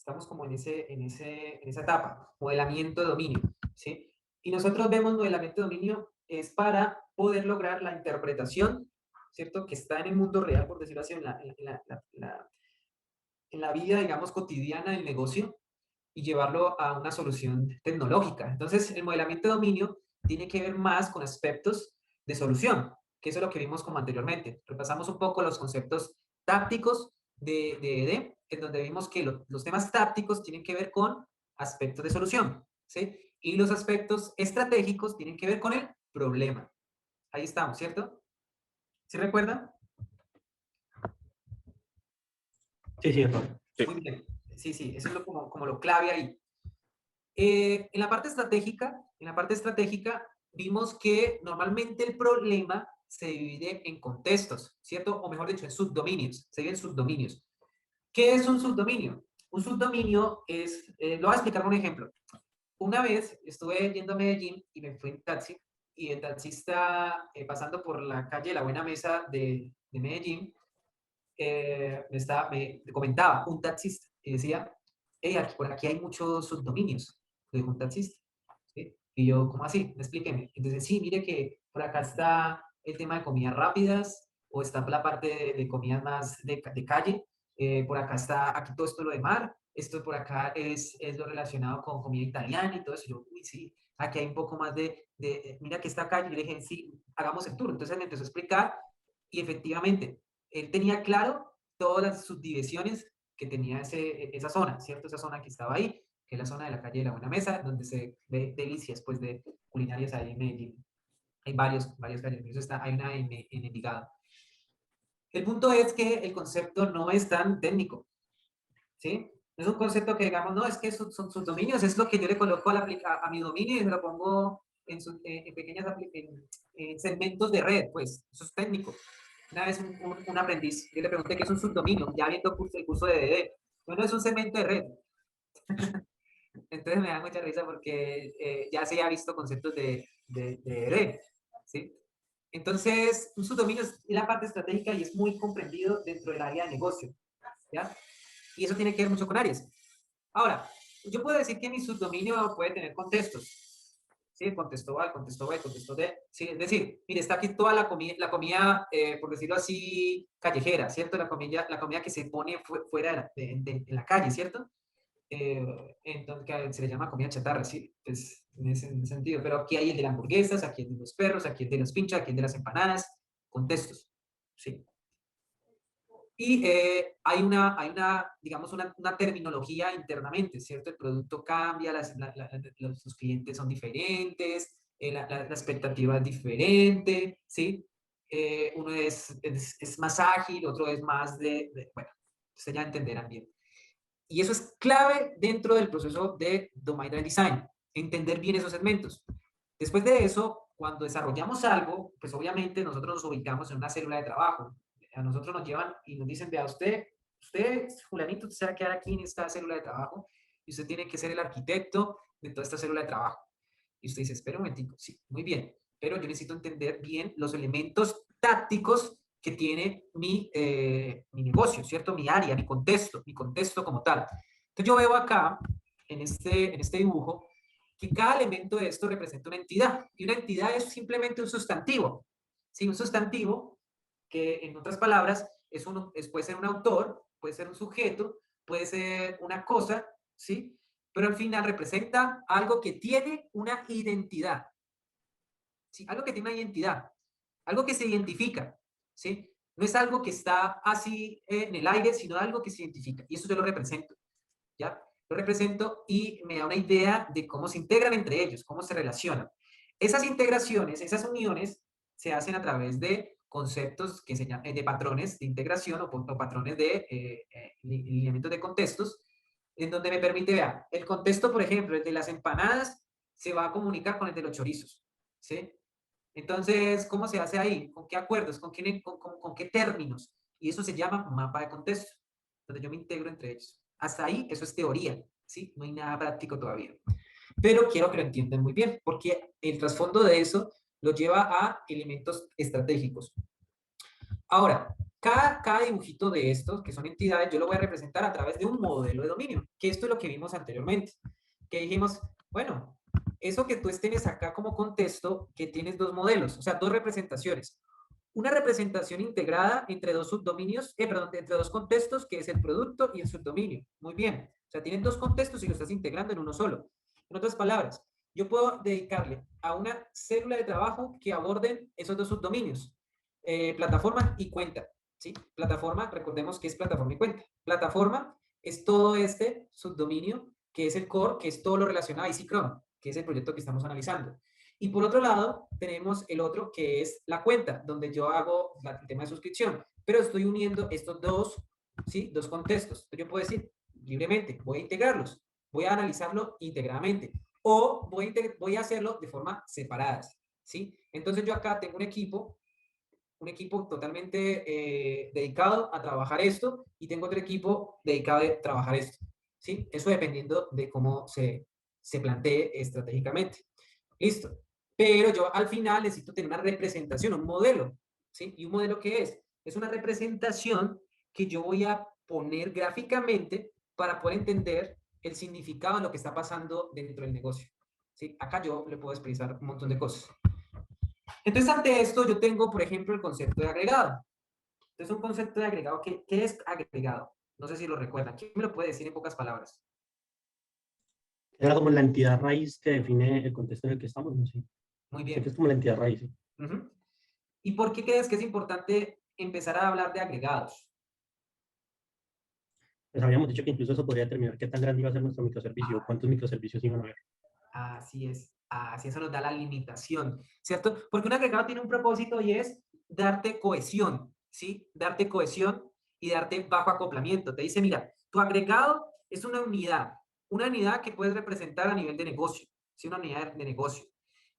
Estamos como en esa etapa, modelamiento de dominio, ¿sí? Y nosotros vemos modelamiento de dominio es para poder lograr la interpretación, ¿cierto? Que está en el mundo real, por decirlo así, en la vida, digamos, cotidiana del negocio y llevarlo a una solución tecnológica. Entonces, el modelamiento de dominio tiene que ver más con aspectos de solución, que eso es lo que vimos como anteriormente. Repasamos un poco los conceptos tácticos de ED, en donde vimos que los temas tácticos tienen que ver con aspectos de solución, ¿sí? Y los aspectos estratégicos tienen que ver con el problema. Ahí estamos, ¿cierto? ¿Sí recuerdan? Sí, sí, doctor. Muy bien. Sí, sí, eso es como lo clave ahí. En la parte estratégica vimos que normalmente el problema se divide en contextos, ¿cierto? O mejor dicho, en subdominios, se divide en subdominios. ¿Qué es un subdominio? Un subdominio es, lo voy a explicar con un ejemplo. Una vez estuve yendo a Medellín y me fui en taxi y el taxista, pasando por la calle La Buena Mesa de Medellín, me comentaba un taxista y decía, hey, por aquí hay muchos subdominios de un taxista. ¿Sí? Y yo, ¿cómo así? Explíqueme. Entonces, sí, mire que por acá está el tema de comidas rápidas o está la parte de comidas más de calle. Por acá está, aquí todo esto lo de mar. Esto por acá es lo relacionado con comida italiana y todo eso. Yo, uy, sí, aquí hay un poco más mira que está calle. Yo le dije, sí, hagamos el tour. Entonces me empezó a explicar y efectivamente él tenía claro todas las subdivisiones que tenía esa zona, ¿cierto? Esa zona que estaba ahí, que es la zona de la calle de la Buena Mesa, donde se ve delicias pues, de culinarias ahí en Medellín. Hay varias calles, eso está, hay una en Envigado. El punto es que el concepto no es tan técnico, ¿sí? No es un concepto que digamos, no, es que son sus dominios, es lo que yo le coloco a mi dominio y se lo pongo en pequeñas en segmentos de red, pues, eso es técnico. Una vez un aprendiz, yo le pregunté qué es un subdominio, ya viendo el curso de DD. Bueno, es un segmento de red. Entonces me da mucha risa porque ya se ha visto conceptos de red, ¿sí? Entonces, un subdominio es la parte estratégica y es muy comprendido dentro del área de negocio, ¿ya? Y eso tiene que ver mucho con áreas. Ahora, yo puedo decir que mi subdominio puede tener contextos, ¿sí? Contexto A, el contexto B, contexto D, ¿sí? Es decir, mire, está aquí toda la comida por decirlo así, callejera, ¿cierto? La comida que se pone fuera de la calle, ¿cierto? Entonces, que se le llama comida chatarra, sí, pues, en ese sentido. Pero aquí hay el de las hamburguesas, aquí el de los perros, aquí el de los pinchos, aquí el de las empanadas, contextos, sí. Y digamos, una terminología internamente, ¿cierto? El producto cambia, los clientes son diferentes, la expectativa es diferente, ¿sí? Uno es más ágil, otro es más bueno, ustedes ya entenderán bien. Y eso es clave dentro del proceso de Domain Driven Design, entender bien esos segmentos. Después de eso, cuando desarrollamos algo, pues obviamente nosotros nos ubicamos en una célula de trabajo. A nosotros nos llevan y nos dicen, vea, usted, fulanito, usted se va a quedar aquí en esta célula de trabajo y usted tiene que ser el arquitecto de toda esta célula de trabajo. Y usted dice, espera un momentico, sí, muy bien, pero yo necesito entender bien los elementos tácticos que tiene mi negocio, ¿cierto? Mi área, mi contexto como tal. Entonces yo veo acá, en este dibujo, que cada elemento de esto representa una entidad. Y una entidad es simplemente un sustantivo. ¿Sí? Un sustantivo que, en otras palabras, puede ser un autor, puede ser un sujeto, puede ser una cosa, ¿sí? Pero al final representa algo que tiene una identidad. ¿Sí? Algo que tiene una identidad. Algo que se identifica. ¿Sí? No es algo que está así en el aire, sino algo que se identifica. Y eso yo lo represento. ¿Ya? Lo represento y me da una idea de cómo se integran entre ellos, cómo se relacionan. Esas integraciones, esas uniones, se hacen a través de conceptos que se llaman, de patrones de integración o patrones de lineamientos de contextos, en donde me permite, ver el contexto, por ejemplo, el de las empanadas, se va a comunicar con el de los chorizos, ¿sí? Entonces, ¿cómo se hace ahí? ¿Con qué acuerdos? ¿Con qué términos? Y eso se llama mapa de contexto, donde yo me integro entre ellos. Hasta ahí, eso es teoría, ¿sí? No hay nada práctico todavía. Pero quiero que lo entiendan muy bien, porque el trasfondo de eso lo lleva a elementos estratégicos. Ahora, Cada dibujito de estos, que son entidades, yo lo voy a representar a través de un modelo de dominio, que esto es lo que vimos anteriormente, que dijimos, bueno, eso que tú tienes acá como contexto, que tienes dos modelos, o sea, dos representaciones. Una representación integrada entre dos subdominios, perdón, entre dos contextos, que es el producto y el subdominio. Muy bien. O sea, tienes dos contextos y lo estás integrando en uno solo. En otras palabras, yo puedo dedicarle a una célula de trabajo que aborden esos dos subdominios, plataforma y cuenta. ¿Sí? Plataforma, recordemos que es plataforma y cuenta. Plataforma es todo este subdominio, que es el core, que es todo lo relacionado a Easy Chrome, que es el proyecto que estamos analizando. Y por otro lado, tenemos el otro que es la cuenta, donde yo hago el tema de suscripción, pero estoy uniendo estos dos, ¿sí? Dos contextos. Entonces yo puedo decir libremente, voy a integrarlos, voy a analizarlo integradamente, o voy a hacerlo de forma separadas, ¿sí? Entonces yo acá tengo un equipo totalmente dedicado a trabajar esto y tengo otro equipo dedicado a trabajar esto, ¿sí? Eso dependiendo de cómo se plantee estratégicamente. Listo. Pero yo al final necesito tener una representación, un modelo, ¿sí? ¿Y un modelo qué es? Es una representación que yo voy a poner gráficamente para poder entender el significado de lo que está pasando dentro del negocio, ¿sí? Acá yo le puedo expresar un montón de cosas. Entonces, ante esto, yo tengo, por ejemplo, el concepto de agregado. Entonces, un concepto de agregado, ¿qué es agregado? No sé si lo recuerdan. ¿Quién me lo puede decir en pocas palabras? Era como la entidad raíz que define el contexto en el que estamos, no sé. Muy Sé que es bien. como la entidad raíz, ¿sí? Uh-huh. ¿Y por qué crees que es importante empezar a hablar de agregados? Pues habíamos dicho que incluso eso podría determinar qué tan grande iba a ser nuestro microservicio, o Ah, cuántos microservicios iban a haber. así es. Así eso nos da la limitación, ¿cierto? Porque un agregado tiene un propósito y es darte cohesión, ¿sí? Darte cohesión y darte bajo acoplamiento. Te dice, mira, tu agregado es una unidad que puedes representar a nivel de negocio, ¿sí? Una unidad de negocio,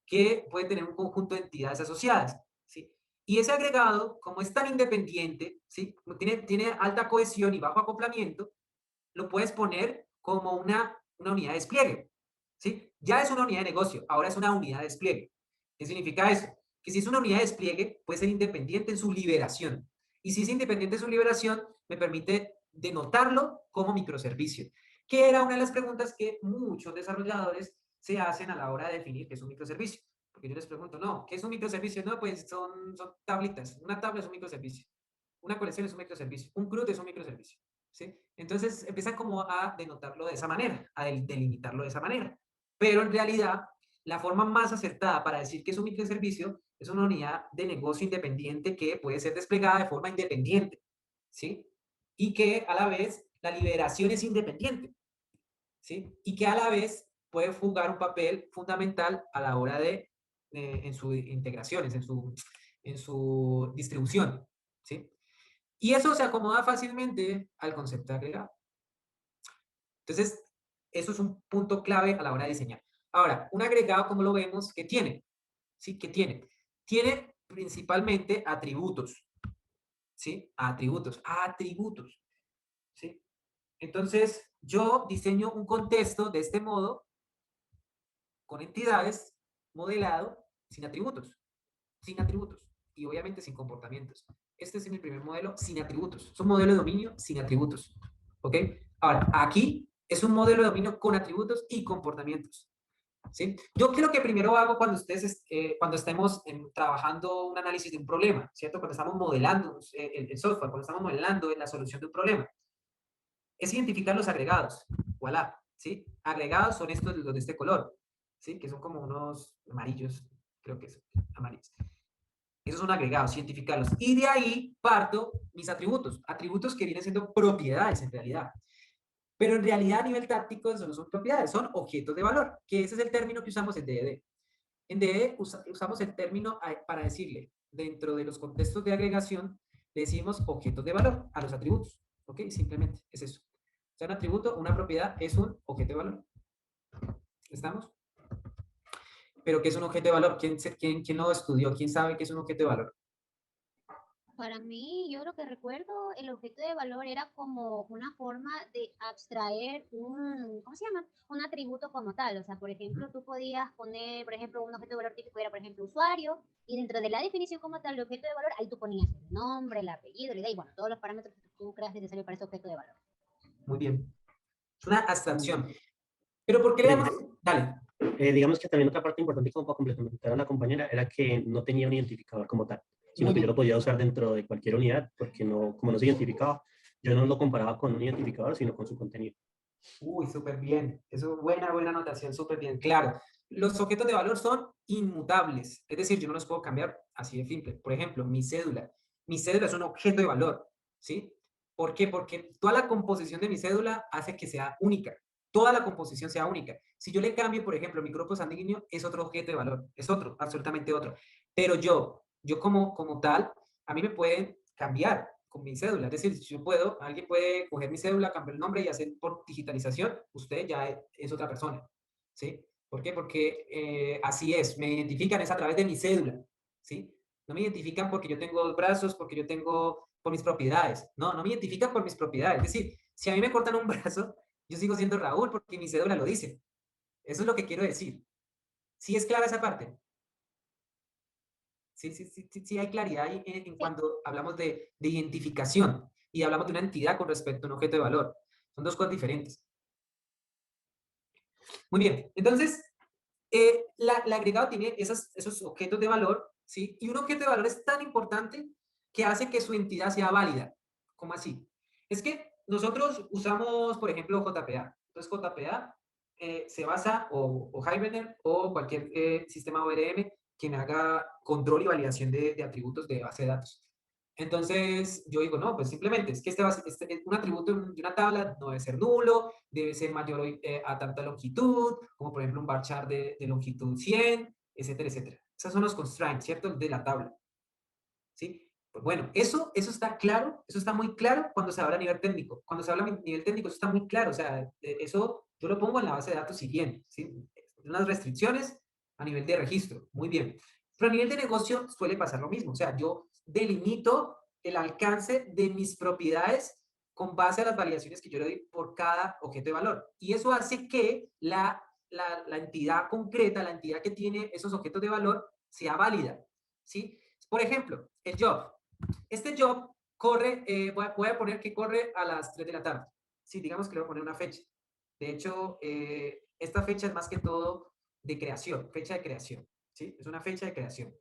que puede tener un conjunto de entidades asociadas, ¿sí? Y ese agregado, como es tan independiente, ¿sí? Tiene alta cohesión y bajo acoplamiento, lo puedes poner como una unidad de despliegue, ¿sí? Ya es una unidad de negocio, ahora es una unidad de despliegue. ¿Qué significa eso? Que si es una unidad de despliegue, puede ser independiente en su liberación. Y si es independiente en su liberación, me permite denotarlo como microservicio, que era una de las preguntas que muchos desarrolladores se hacen a la hora de definir qué es un microservicio. Porque yo les pregunto, no, ¿qué es un microservicio? No, pues son tablitas. Una tabla es un microservicio. Una colección es un microservicio. Un CRUD es un microservicio. ¿Sí? Entonces empiezan como a denotarlo de esa manera, a delimitarlo de esa manera. Pero en realidad, la forma más acertada para decir que es un microservicio es una unidad de negocio independiente que puede ser desplegada de forma independiente, ¿sí? Y que a la vez la liberación es independiente, ¿sí? Y que a la vez puede jugar un papel fundamental a la hora en sus integraciones, en su distribución, ¿sí? Y eso se acomoda fácilmente al concepto de agregado. Entonces, eso es un punto clave a la hora de diseñar. Ahora, un agregado, como lo vemos, ¿qué tiene? ¿Sí? ¿Qué tiene? Tiene principalmente atributos, ¿sí? Atributos, ¿sí? Entonces, yo diseño un contexto de este modo, con entidades, modelado, sin atributos, y obviamente sin comportamientos. Este es mi primer modelo sin atributos. Es un modelo de dominio sin atributos, ¿ok? Ahora, aquí es un modelo de dominio con atributos y comportamientos, ¿sí? Yo creo que primero hago cuando cuando estemos trabajando un análisis de un problema, ¿cierto? Cuando estamos modelando el software, cuando estamos modelando la solución de un problema, es identificar los agregados. Voilà, ¿sí? Agregados son estos, los de este color, ¿sí? Que son como unos amarillos, creo que son amarillos. Esos son agregados, identificarlos. Y de ahí parto mis atributos que vienen siendo propiedades en realidad. Pero en realidad a nivel táctico eso no son propiedades, son objetos de valor, que ese es el término que usamos en DDD. En DDD usamos el término para decirle, dentro de los contextos de agregación, le decimos objetos de valor a los atributos. ¿Ok? Simplemente es eso. O sea, un atributo, una propiedad es un objeto de valor. ¿Estamos? Pero ¿qué es un objeto de valor? ¿Quién lo estudió? ¿Quién sabe qué es un objeto de valor? Para mí, yo lo que recuerdo, el objeto de valor era como una forma de abstraer un, ¿cómo se llama? Un atributo como tal. O sea, por ejemplo, tú podías poner, por ejemplo, un objeto de valor típico era, por ejemplo, usuario, y dentro de la definición como tal de objeto de valor, ahí tú ponías el nombre, el apellido, la idea, y bueno, todos los parámetros que tú creas necesarios para ese objeto de valor. Muy bien. Es una abstracción. Mm, Pero ¿por qué le Pero damos? Dale. digamos que también otra parte importante como para complementar a la compañera era que no tenía un identificador como tal, sino Muy que yo lo bien. podía usar dentro de cualquier unidad, porque no, como no se identificaba, yo no lo comparaba con un identificador, sino con su contenido. Uy, súper bien. Eso es buena, buena anotación, súper bien. Claro, los objetos de valor son inmutables. Es decir, yo no los puedo cambiar así de simple. Por ejemplo, mi cédula. Mi cédula es un objeto de valor, ¿sí? ¿Por qué? Porque toda la composición de mi cédula hace que sea única. Toda la composición sea única. Si yo le cambio, por ejemplo, mi grupo sanguíneo, es otro objeto de valor. Es otro, absolutamente otro. Pero yo como tal, a mí me pueden cambiar con mi cédula. Es decir, si yo puedo, alguien puede coger mi cédula, cambiar el nombre y hacer por digitalización, usted ya es otra persona. ¿Sí? ¿Por qué? Porque así es, me identifican es a través de mi cédula. ¿Sí? No me identifican porque yo tengo dos brazos, porque yo tengo por mis propiedades. No, no me identifican por mis propiedades. Es decir, si a mí me cortan un brazo, yo sigo siendo Raúl porque mi cédula lo dice. Eso es lo que quiero decir. ¿Sí es clara esa parte? Sí, hay claridad ahí en Sí, cuando hablamos de identificación y hablamos de una entidad con respecto a un objeto de valor. Son dos cosas diferentes. Muy bien, entonces, el agregado tiene esos objetos de valor, ¿sí? Y un objeto de valor es tan importante que hace que su entidad sea válida. ¿Cómo así? Es que nosotros usamos, por ejemplo, JPA. Entonces, JPA se basa, o Hibernate, o cualquier sistema ORM que me haga control y validación de atributos de base de datos. Entonces, yo digo, no, pues simplemente es que un atributo de una tabla no debe ser nulo, debe ser mayor a tanta longitud, como por ejemplo un varchar de longitud 100, etcétera, etcétera. Esos son los constraints, ¿cierto? De la tabla. ¿Sí? Pues bueno, eso está claro, eso está muy claro cuando se habla a nivel técnico. Cuando se habla a nivel técnico, eso está muy claro. O sea, eso yo lo pongo en la base de datos siguiente, ¿sí? Unas restricciones a nivel de registro, muy bien. Pero a nivel de negocio suele pasar lo mismo. O sea, yo delimito el alcance de mis propiedades con base a las validaciones que yo le doy por cada objeto de valor. Y eso hace que la entidad concreta, la entidad que tiene esos objetos de valor, sea válida, ¿sí? Por ejemplo, el job. Este job corre, voy a poner que corre a las 3 de la tarde. Sí, digamos que le voy a poner una fecha. De hecho, esta fecha es más que todo de creación, fecha de creación. ¿Sí? Es una fecha de creación.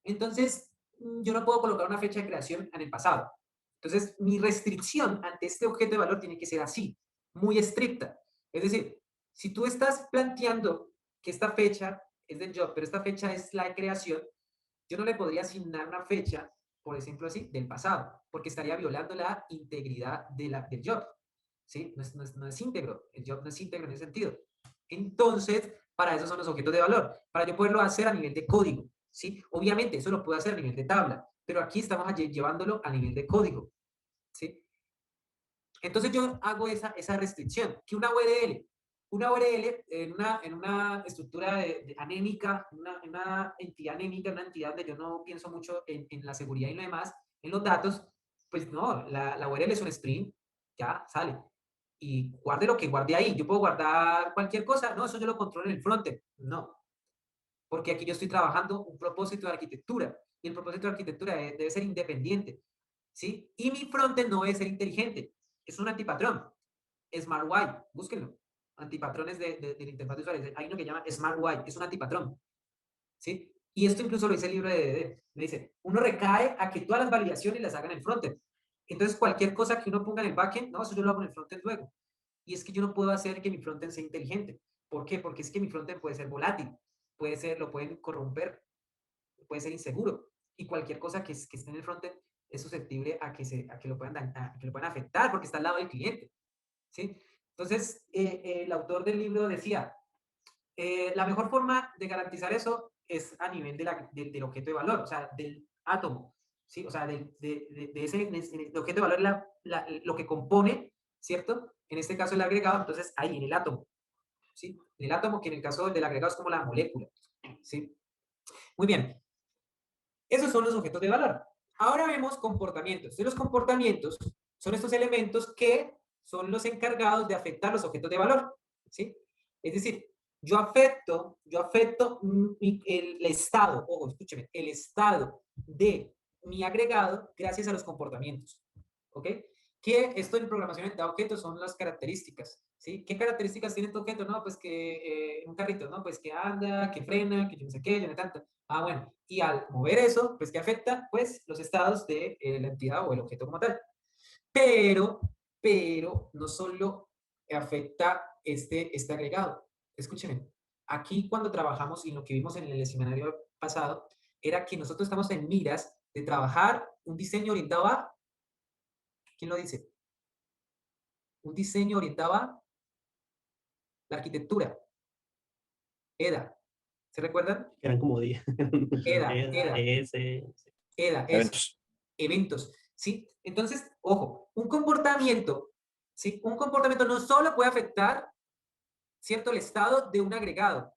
Entonces, yo no puedo colocar una fecha de creación en el pasado. Entonces, mi restricción ante este objeto de valor tiene que ser así, muy estricta. Es decir, si tú estás planteando que esta fecha es del job, pero esta fecha es la de creación, yo no le podría asignar una fecha, por ejemplo así, del pasado, porque estaría violando la integridad del job. ¿Sí? No es íntegro, el job no es íntegro en ese sentido. Entonces, para eso son los objetos de valor, para yo poderlo hacer a nivel de código. ¿Sí? Obviamente, eso lo puedo hacer a nivel de tabla, pero aquí estamos llevándolo a nivel de código. ¿Sí? Entonces yo hago esa restricción, que una URL en una estructura anémica, una entidad anémica, una entidad donde yo no pienso mucho en la seguridad y lo demás, en los datos, pues no, la URL es un string, ya sale. Y guarde lo que guarde ahí. Yo puedo guardar cualquier cosa, no, eso yo lo controlo en el frontend. No, porque aquí yo estoy trabajando un propósito de arquitectura y el propósito de arquitectura debe ser independiente, ¿sí? Y mi frontend no debe ser inteligente, es un antipatrón. SmartUI, búsquenlo. Antipatrones de la interfaz de usuario. Hay uno que llama SmartUI, es un antipatrón, ¿sí? Y esto incluso lo dice el libro de DD. Me dice, uno recae a que todas las validaciones las hagan en el frontend. Entonces, cualquier cosa que uno ponga en el backend, no, eso yo lo hago en el frontend luego. Y es que yo no puedo hacer que mi frontend sea inteligente. ¿Por qué? Porque es que mi frontend puede ser volátil, lo pueden corromper, puede ser inseguro. Y cualquier cosa que esté en el frontend es susceptible a que lo puedan afectar porque está al lado del cliente. ¿Sí? Entonces, el autor del libro decía, la mejor forma de garantizar eso es a nivel del objeto de valor, o sea, del átomo, ¿sí? O sea, de ese objeto de valor, lo que compone, ¿cierto? En este caso el agregado, entonces ahí en el átomo, ¿sí? En el átomo, que en el caso del agregado es como la molécula, ¿sí? Muy bien, esos son los objetos de valor. Ahora vemos comportamientos. Y los comportamientos son estos elementos que son los encargados de afectar los objetos de valor, ¿sí? Es decir, yo afecto el estado, ojo, escúcheme, el estado de mi agregado gracias a los comportamientos, ¿ok? Que esto en programación orientada a objetos son las características, ¿sí? ¿Qué características tiene tu objeto? No, pues que un carrito, ¿no? Pues que anda, que frena, que yo no sé qué, yo no sé tanto. Ah, bueno, y al mover eso, pues que afecta, pues, los estados de la entidad o el objeto como tal. Pero, pero, no solo afecta este agregado. Escúchenme, aquí cuando trabajamos y lo que vimos en el seminario pasado, era que nosotros estamos en miras de trabajar un diseño orientado a, ¿quién lo dice? Un diseño orientado a la arquitectura. EDA. ¿Se recuerdan? Eran como 10. EDA, ES. EDA, eso. Eventos. Eventos, ¿sí? Entonces, ojo, un comportamiento, ¿sí? Un comportamiento no solo puede afectar, ¿cierto? El estado de un agregado,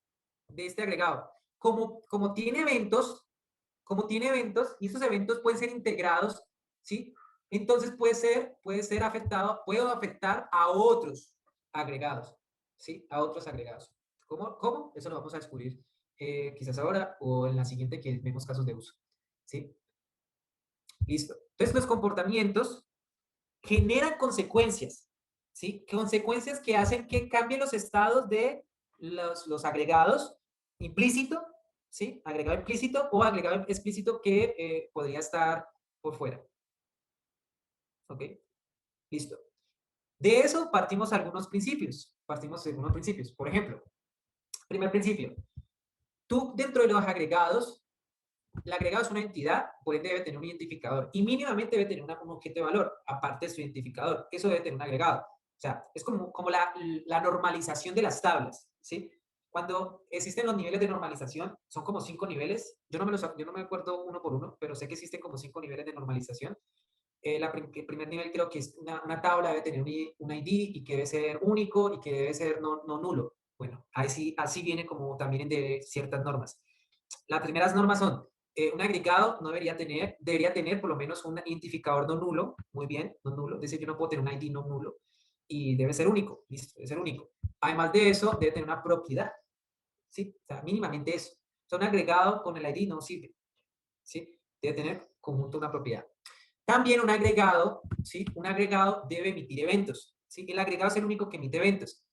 de este agregado. Como tiene eventos, y esos eventos pueden ser integrados, ¿sí? Entonces puede ser afectado, puede afectar a otros agregados, ¿sí? A otros agregados. ¿Cómo? Eso lo vamos a descubrir quizás ahora o en la siguiente que vemos casos de uso, ¿sí? Listo. Entonces los comportamientos generan consecuencias, ¿sí? Consecuencias que hacen que cambien los estados de los agregados implícito, ¿sí? Agregado implícito o agregado explícito que podría estar por fuera. ¿Ok? Listo. De eso partimos algunos principios. Por ejemplo, primer principio. Tú dentro de los agregados, el agregado es una entidad, por ende debe tener un identificador y mínimamente debe tener un objeto de valor, aparte de su identificador. Eso debe tener un agregado. O sea, es como la normalización de las tablas, ¿sí? Cuando existen los niveles de normalización, son como 5 niveles. Yo no me acuerdo uno por uno, pero sé que existen como 5 niveles de normalización. El primer nivel creo que es una tabla, debe tener un ID y que debe ser único y que debe ser no nulo. Bueno, así viene como también de ciertas normas. Las primeras normas son, un agregado no debería tener por lo menos un identificador no nulo, muy bien, no nulo, es decir, yo no puedo tener un ID no nulo, y debe ser único, listo, debe ser único. Además de eso, debe tener una propiedad, ¿sí? O sea, mínimamente eso. O sea, un agregado con el ID no sirve, ¿sí? Debe tener conjunto una propiedad. También un agregado, ¿sí? Un agregado debe emitir eventos, ¿sí? El agregado es el único que emite eventos,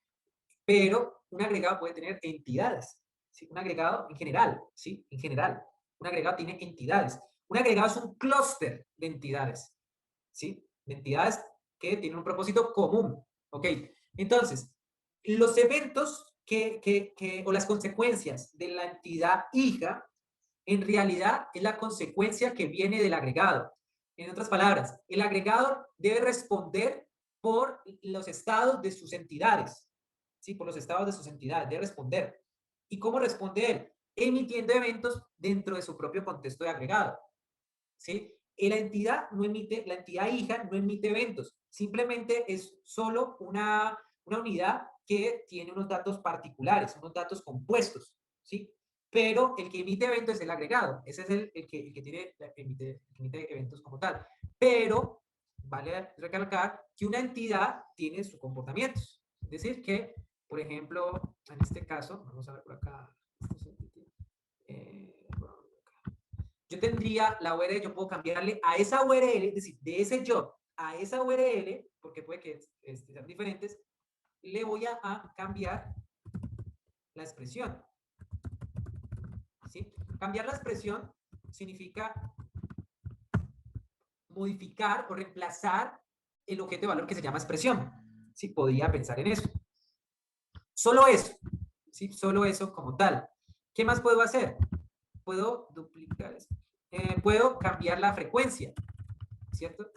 pero un agregado puede tener entidades, ¿sí? Un agregado en general, ¿sí? En general, un agregado tiene entidades. Un agregado es un clúster de entidades, ¿sí? De entidades que tienen un propósito común, ¿ok? Entonces, los eventos o las consecuencias de la entidad hija, en realidad es la consecuencia que viene del agregado. En otras palabras, el agregado debe responder por los estados de sus entidades, ¿sí? Por los estados de sus entidades, debe responder. ¿Y cómo responde él? Emitiendo eventos dentro de su propio contexto de agregado, ¿sí? Y la entidad hija no emite eventos, simplemente es solo una unidad que tiene unos datos particulares, unos datos compuestos, ¿sí? Pero el que emite eventos es el agregado, ese es el que emite eventos como tal. Pero vale recalcar que una entidad tiene sus comportamientos, es decir, que, por ejemplo, en este caso, vamos a ver por acá, yo tendría la URL, yo puedo cambiarle a esa URL, es decir, de ese job a esa URL, porque puede que sean diferentes, le voy a cambiar la expresión, ¿sí? Cambiar la expresión significa modificar o reemplazar el objeto de valor que se llama expresión, ¿sí? Podría pensar en eso. Solo eso, ¿sí? Solo eso como tal. ¿Qué más puedo hacer? Puedo duplicar eso. Puedo cambiar la frecuencia, ¿cierto?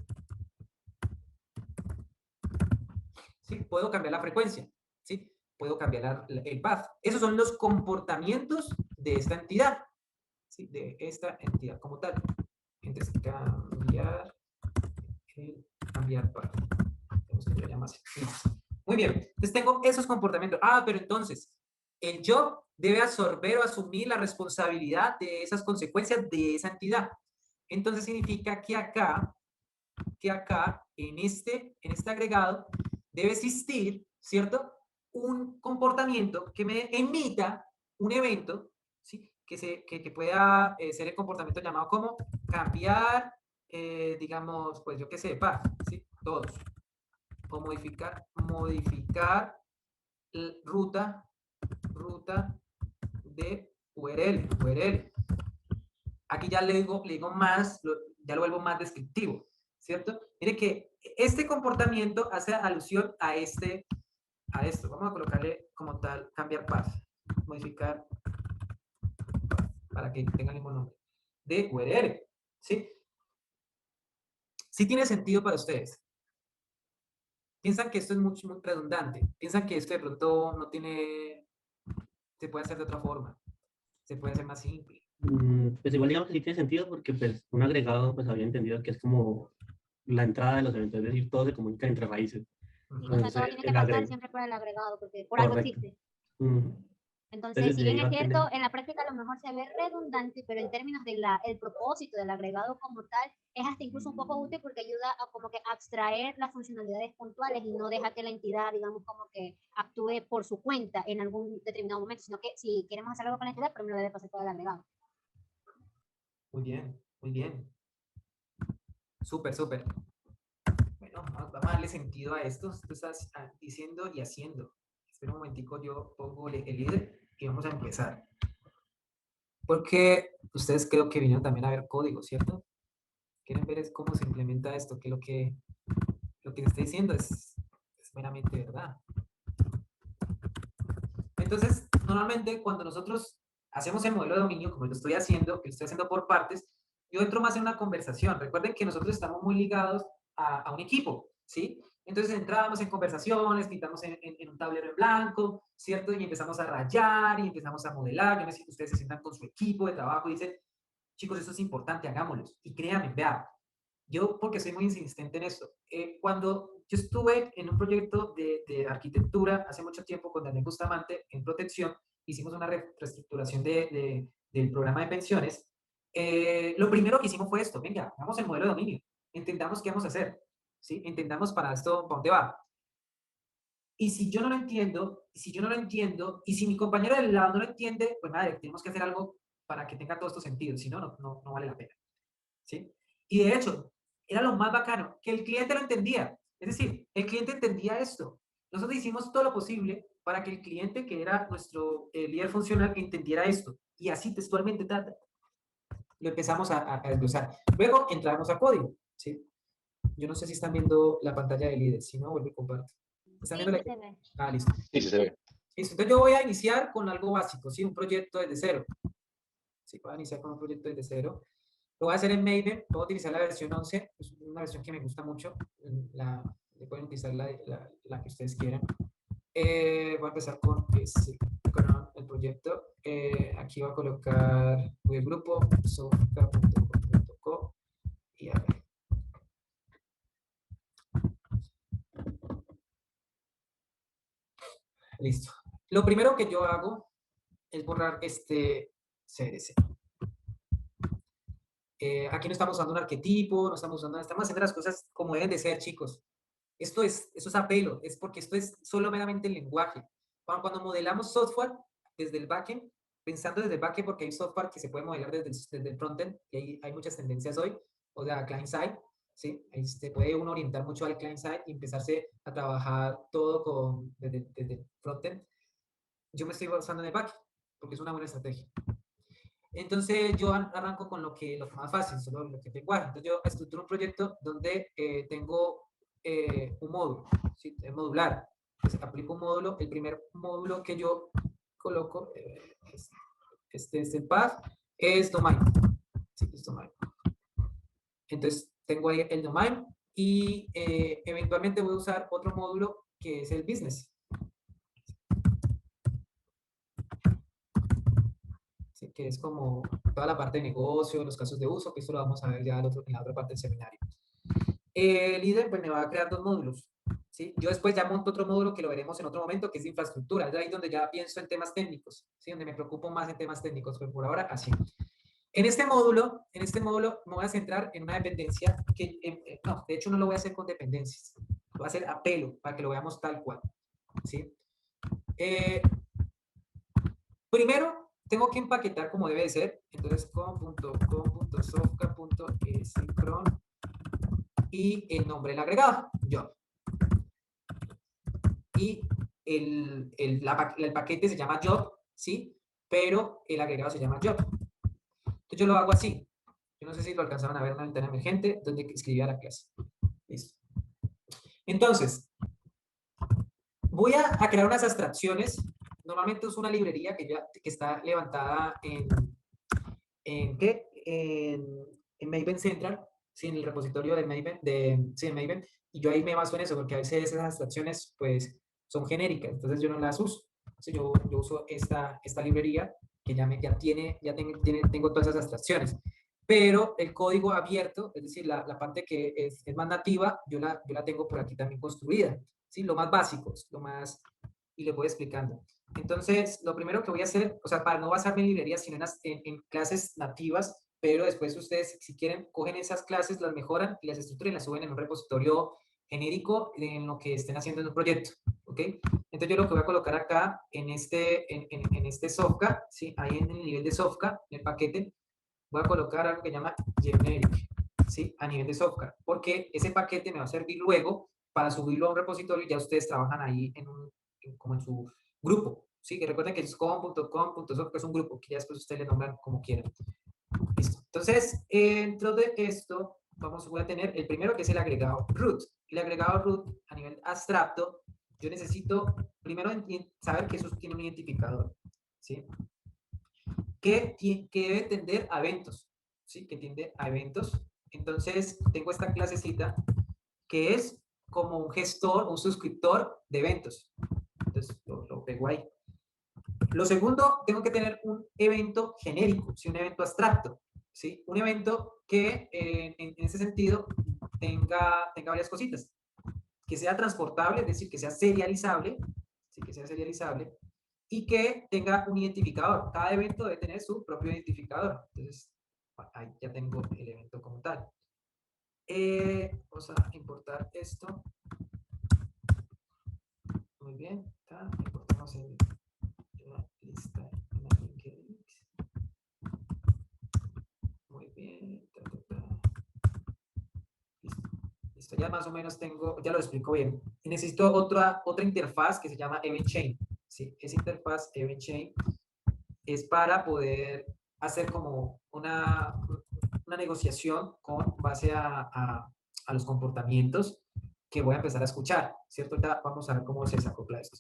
¿Sí? Puedo cambiar la frecuencia, ¿sí? Puedo cambiar el path. Esos son los comportamientos de esta entidad, ¿sí? De esta entidad como tal. Entonces, cambiar path. Tenemos que llamar así. Muy bien. Entonces tengo esos comportamientos. Ah, pero entonces, el job debe absorber o asumir la responsabilidad de esas consecuencias de esa entidad. entonces significa que acá en este agregado, debe existir, ¿cierto? Un comportamiento que me emita un evento, ¿sí? Que pueda ser el comportamiento llamado como cambiar, digamos, pues yo qué sé, path, ¿sí? Todos. O modificar ruta de URL. Aquí ya le digo más, ya lo vuelvo más descriptivo, ¿cierto? Mire que este comportamiento hace alusión a esto. Vamos a colocarle como tal, cambiar path, modificar, para que tenga el mismo nombre, de URL, ¿sí? Sí tiene sentido para ustedes. Piensan que esto es muy redundante. Piensan que esto de pronto no tiene, se puede hacer de otra forma. Se puede hacer más simple. Pues igual digamos que sí tiene sentido porque pues un agregado pues había entendido que es como la entrada de los eventos, es decir, todo se comunica entre raíces. Sí, o sea, Entonces todo tiene que el pasar agregado, siempre por el agregado, porque por algo correcto. existe. Ujú. Entonces, Entonces si de bien ahí va es a tener, cierto, en la práctica a lo mejor se ve redundante, pero en términos de el propósito del agregado como tal, es hasta incluso un poco útil porque ayuda a como que abstraer las funcionalidades puntuales y no deja que la entidad, digamos, como que actúe por su cuenta en algún determinado momento, sino que si queremos hacer algo con la entidad, primero debe pasar por el agregado. Muy bien, muy bien. Súper, súper. Bueno, vamos a darle sentido a esto. Tú estás diciendo y haciendo. Espera un momentico, yo pongo el líder y vamos a empezar. Porque ustedes creo que vinieron también a ver código, ¿cierto? Quieren ver es cómo se implementa esto, que lo que se está diciendo es meramente verdad. Entonces, normalmente cuando nosotros hacemos el modelo de dominio, como lo estoy haciendo, que lo estoy haciendo por partes, yo entro más en una conversación. Recuerden que nosotros estamos muy ligados a un equipo, ¿sí? Entonces entramos en conversaciones, pintamos en un tablero en blanco, ¿cierto? Y empezamos a rayar y empezamos a modelar. Yo necesito que ustedes se sientan con su equipo de trabajo y dicen, chicos, esto es importante, hagámoslo. Y créanme, vean, yo porque soy muy insistente en esto. Cuando yo estuve en un proyecto de arquitectura hace mucho tiempo con Daniel Bustamante en protección, hicimos una reestructuración del programa de pensiones. Lo primero que hicimos fue esto, venga, hagamos el modelo de dominio, entendamos qué vamos a hacer, ¿sí? Entendamos para esto, ¿para dónde va? Y si yo no lo entiendo, y si mi compañero del lado no lo entiende, pues madre, tenemos que hacer algo para que tenga todo esto sentido, si no, no vale la pena, ¿sí? Y de hecho, era lo más bacano, que el cliente lo entendía. Es decir, el cliente entendía esto. Nosotros hicimos todo lo posible para que el cliente, que era nuestro líder funcional, entendiera esto. Y así textualmente lo empezamos a desglosar. Luego entramos a código, ¿sí? Yo no sé si están viendo la pantalla de líder, si no, vuelvo y comparto. ¿Están Sí, viendo sí se ve. Ah, listo. Sí, sí se ve. Listo, entonces yo voy a iniciar con algo básico, ¿sí? Un proyecto desde cero. Sí, voy a iniciar con un proyecto desde cero. Lo voy a hacer en Maven, voy a utilizar la versión 11, es una versión que me gusta mucho, pueden utilizar la que ustedes quieran. Voy a empezar con el proyecto. Aquí voy a colocar el grupo, soca.com.co y a ver. Listo. Lo primero que yo hago es borrar este CSS. Aquí no estamos usando un arquetipo, no estamos haciendo las cosas como deben de ser, chicos. Eso es apelo, es porque esto es solo meramente el lenguaje. Cuando modelamos software desde el backend, pensando desde el backend, porque hay software que se puede modelar desde el frontend, y hay muchas tendencias hoy, o sea, client-side, ¿sí? Ahí se puede uno orientar mucho al client-side y empezarse a trabajar todo desde el frontend. Yo me estoy basando en el backend, porque es una buena estrategia. Entonces yo arranco con lo más fácil, solo lo que es lenguaje. Entonces yo estructuro un proyecto donde tengo un módulo, ¿sí? Es modular. Entonces aplico un módulo. El primer módulo que yo coloco, este es el path, es domain. Sí, es domain. Entonces tengo ahí el domain y eventualmente voy a usar otro módulo que es el business. ¿Sí? Que es como toda la parte de negocio, los casos de uso, que esto lo vamos a ver ya en la otra parte del seminario. El líder pues me va a crear dos módulos, ¿sí? Yo después ya monto otro módulo que lo veremos en otro momento, que es de infraestructura, es ahí donde ya pienso en temas técnicos, ¿sí? Donde me preocupo más en temas técnicos, pero por ahora así. En este módulo me voy a centrar en una dependencia que, no, de hecho no lo voy a hacer con dependencias, lo voy a hacer a pelo para que lo veamos tal cual, ¿sí? Primero, tengo que empaquetar como debe de ser, entonces com.com.sofka.synchron y el nombre del agregado, job. Y el paquete se llama job, ¿sí? Pero el agregado se llama job. Entonces yo lo hago así. Yo no sé si lo alcanzaron a ver en una ventana emergente donde escribía la clase. Listo. Entonces, voy a crear unas abstracciones. Normalmente uso una librería que está levantada ¿en qué? En Maven Central, sí, en el repositorio de Maven, sí, en Maven, y yo ahí me baso en eso, porque a veces esas abstracciones, pues, son genéricas, entonces yo no las uso. Entonces yo uso esta librería que tengo todas esas abstracciones. Pero el código abierto, es decir, la parte que es más nativa, yo la tengo por aquí también construida, ¿sí? Lo más básico, y le voy explicando. Entonces, lo primero que voy a hacer, o sea, para no basarme en librerías, sino en clases nativas, pero después ustedes, si quieren, cogen esas clases, las mejoran y las estructuran y las suben en un repositorio genérico en lo que estén haciendo en un proyecto, ¿ok? Entonces yo lo que voy a colocar acá en este Sofka, ¿sí? Ahí en el nivel de Sofka, en el paquete, voy a colocar algo que se llama generic, ¿sí? A nivel de Sofka, porque ese paquete me va a servir luego para subirlo a un repositorio y ya ustedes trabajan ahí como en su grupo, ¿sí? Que recuerden que es com.com.sofka es un grupo, que ya después ustedes le nombran como quieran. Listo. Entonces, dentro de esto, voy a tener el primero que es el agregado root. El agregado root a nivel abstracto, yo necesito primero saber que eso tiene un identificador, ¿sí? Que debe tender a eventos, ¿sí? Que tiende a eventos. Entonces, tengo esta clasecita que es como un gestor, un suscriptor de eventos. Entonces, lo pego ahí. Lo segundo, tengo que tener un evento genérico, ¿sí? Un evento abstracto, ¿sí? Un evento que en ese sentido tenga varias cositas. Que sea transportable, es decir, que sea serializable, ¿sí? Que sea serializable, y que tenga un identificador. Cada evento debe tener su propio identificador. Entonces, ahí ya tengo el evento como tal. Vamos a importar esto. Muy bien. Importamos en la lista. Muy bien. Listo. Listo. Ya más o menos ya lo explico bien. Y necesito otra interfaz que se llama Event Chain. ¿Sí? Esa interfaz Event Chain es para poder hacer como una negociación con base a los comportamientos que voy a empezar a escuchar, ¿cierto? Ahorita vamos a ver cómo se desacopla esto.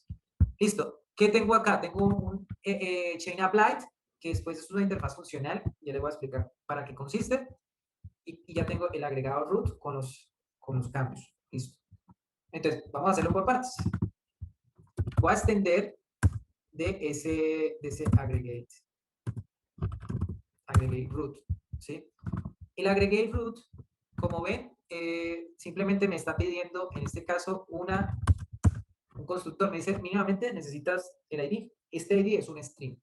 Listo. ¿Qué tengo acá? Tengo un Chain Applied, que después es una interfaz funcional. Ya les voy a explicar para qué consiste. Y ya tengo el agregado root con los cambios. Listo. Entonces, vamos a hacerlo por partes. Voy a extender de ese aggregate root, ¿sí? El aggregate root, como ven, simplemente me está pidiendo, en este caso, un constructor. Me dice, mínimamente necesitas el ID. Este ID es un string,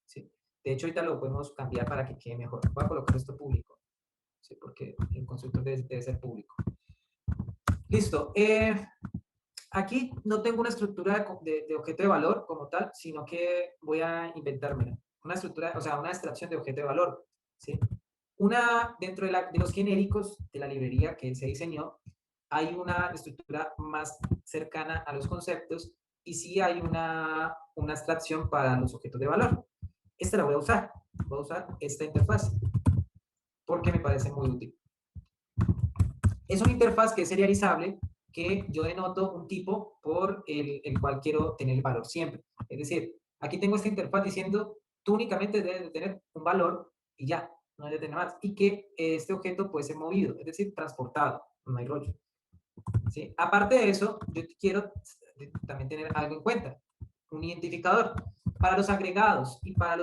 ¿sí? De hecho, ahorita lo podemos cambiar para que quede mejor. Voy a colocar esto público, ¿sí? Porque el constructor debe ser público. Listo. Aquí no tengo una estructura de objeto de valor como tal, sino que voy a inventármela. Una estructura, o sea, una extracción de objeto de valor, ¿sí? Dentro de los genéricos de la librería que se diseñó, hay una estructura más cercana a los conceptos y sí hay una abstracción para los objetos de valor. Esta la voy a usar. Voy a usar esta interfaz porque me parece muy útil. Es una interfaz que es serializable, que yo denoto un tipo por el cual quiero tener el valor siempre. Es decir, aquí tengo esta interfaz diciendo, tú únicamente debes de tener un valor y ya, no debes de tener más. Y que este objeto puede ser movido, es decir, transportado, no hay rollo. ¿Sí? Aparte de eso, yo quiero también tener algo en cuenta, un identificador. Para los agregados y para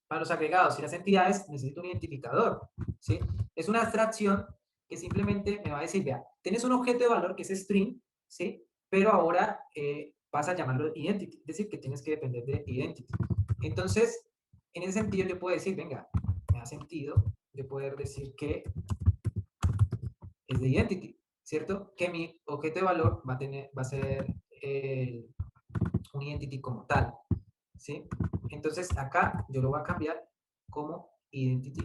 para los agregados y las entidades necesito un identificador, ¿sí? Es una abstracción que simplemente me va a decir, vea, tienes un objeto de valor que es string, ¿sí? Pero ahora vas a llamarlo identity, es decir, que tienes que depender de identity. Entonces, En ese sentido yo puedo decir, venga, me da sentido yo poder decir que es de identity, ¿cierto? Que mi objeto de valor va a ser un identity como tal, ¿sí? Entonces acá yo lo voy a cambiar como identity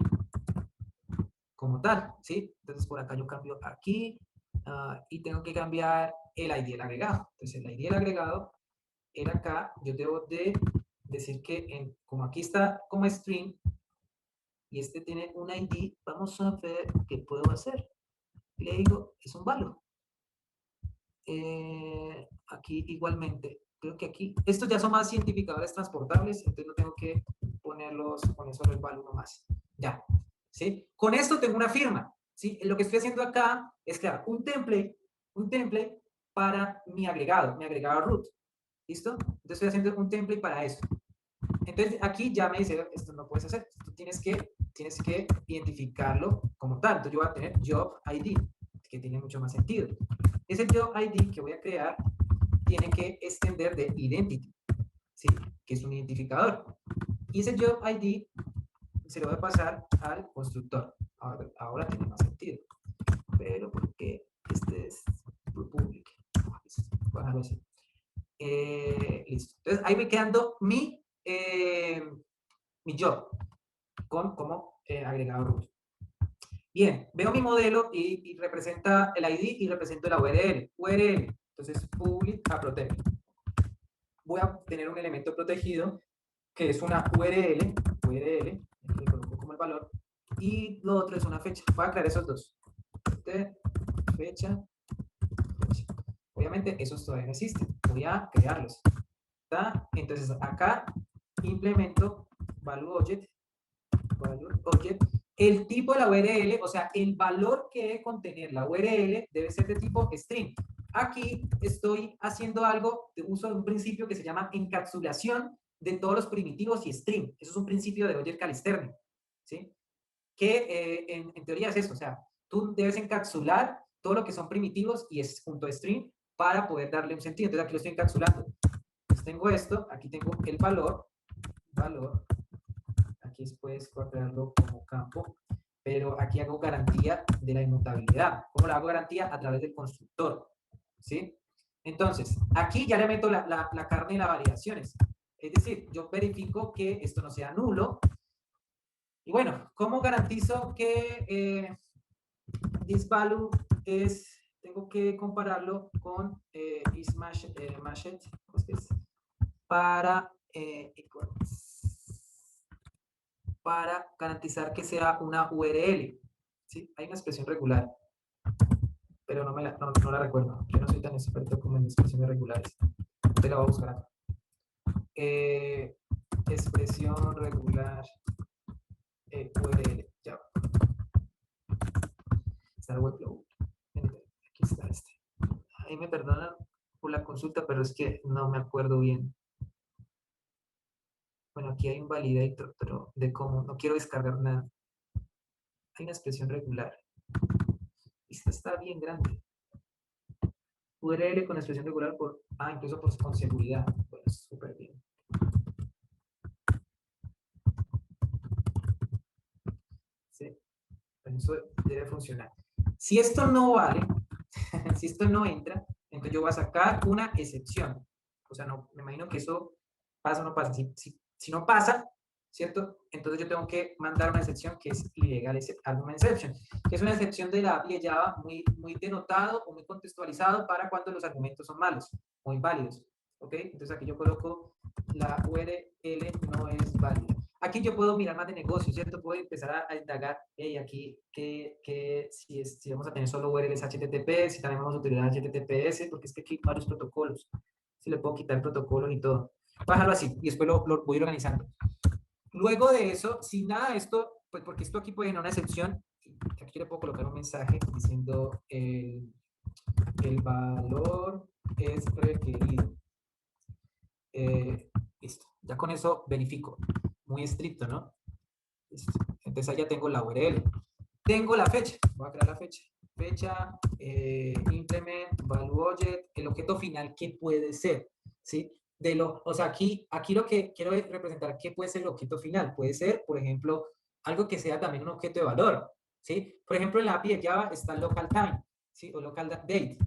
como tal, ¿sí? Entonces por acá yo cambio aquí y tengo que cambiar el ID del agregado. Entonces el ID del agregado, en acá yo debo de decir que como aquí está como string y este tiene un ID, vamos a ver qué puedo hacer. Le digo, es un valor. Aquí igualmente, creo que aquí, estos ya son más identificadores transportables, entonces no tengo que poner solo el valor nomás. Ya, ¿sí? Con esto tengo una firma, ¿sí? Lo que estoy haciendo acá es crear un template para mi agregado root, ¿listo? Entonces estoy haciendo un template para eso. Entonces aquí ya me dice, esto no puedes hacer, tú tienes que identificarlo como tal. Entonces yo voy a tener job ID, que tiene mucho más sentido. Ese job ID que voy a crear tiene que extender de identity, ¿sí? Que es un identificador. Y ese job ID se lo voy a pasar al constructor. Ahora tiene más sentido. Pero porque este es public. Voy a dejarlo así. Listo. Entonces ahí me quedando mi job como agregado root. Bien, veo mi modelo y representa el ID y represento la URL. Entonces, public a protect. Voy a tener un elemento protegido que es una URL, le coloco como el valor, y lo otro es una fecha. Voy a crear esos dos. Fecha. Obviamente, esos todavía no existen. Voy a crearlos. ¿Está? Entonces, acá implemento value object. El tipo de la URL, o sea, el valor que debe contener la URL debe ser de tipo string. Aquí estoy haciendo algo de uso de un principio que se llama encapsulación de todos los primitivos y string. Eso es un principio de Roger Calisterni, ¿sí? Que en teoría es esto, o sea, tú debes encapsular todo lo que son primitivos y es punto string para poder darle un sentido. Entonces aquí lo estoy encapsulando. Entonces tengo esto, aquí tengo el valor, aquí puedes guardarlo como campo, pero aquí hago garantía de la inmutabilidad. ¿Cómo la hago garantía? A través del constructor, ¿sí? Entonces, aquí ya le meto la carne y las variaciones. Es decir, yo verifico que esto no sea nulo. Y bueno, ¿cómo garantizo que this value tengo que compararlo con isMatched, ¿cómo es que es? Para garantizar que sea una URL, ¿sí? Hay una expresión regular, pero no la recuerdo. Yo no soy tan experto como en expresiones regulares. Te la voy a buscar acá. Expresión regular URL. Ya. Está el webflow. Aquí está este. Ahí me perdonan por la consulta, pero es que no me acuerdo bien. Bueno, aquí hay un validator, pero de cómo. No quiero descargar nada. Hay una expresión regular. Esta está bien grande. URL con expresión regular incluso con seguridad. Bueno, súper bien. ¿Sí? Eso debe funcionar. Si esto no vale, si esto no entra, entonces yo voy a sacar una excepción. O sea, no, me imagino que eso pasa o no pasa. Si no pasa, ¿cierto? Entonces yo tengo que mandar una excepción que es ilegal alguna exception, que es una excepción de la API de Java muy denotado o muy contextualizado para cuando los argumentos son malos o inválidos. ¿Ok? Entonces aquí yo coloco la URL no es válida. Aquí yo puedo mirar más de negocio, ¿cierto? Puedo empezar a indagar, aquí, si vamos a tener solo URLs HTTP, si también vamos a utilizar HTTPS, porque es que aquí hay varios protocolos. Si le puedo quitar protocolos y todo. Voy a dejarlo así y después lo voy organizando. Luego de eso, si nada de esto, pues porque esto aquí puede generar una excepción, aquí le puedo colocar un mensaje diciendo el valor es requerido. Listo, ya con eso verifico. Muy estricto, ¿no? Listo. Entonces ahí ya tengo la URL. Tengo la fecha, voy a crear la fecha. Fecha, implement, value object, el objeto final que puede ser, ¿sí? o sea, aquí lo que quiero es representar qué puede ser el objeto final. Puede ser, por ejemplo, algo que sea también un objeto de valor, ¿sí? Por ejemplo, en la API de Java está el local time, ¿sí? O local date,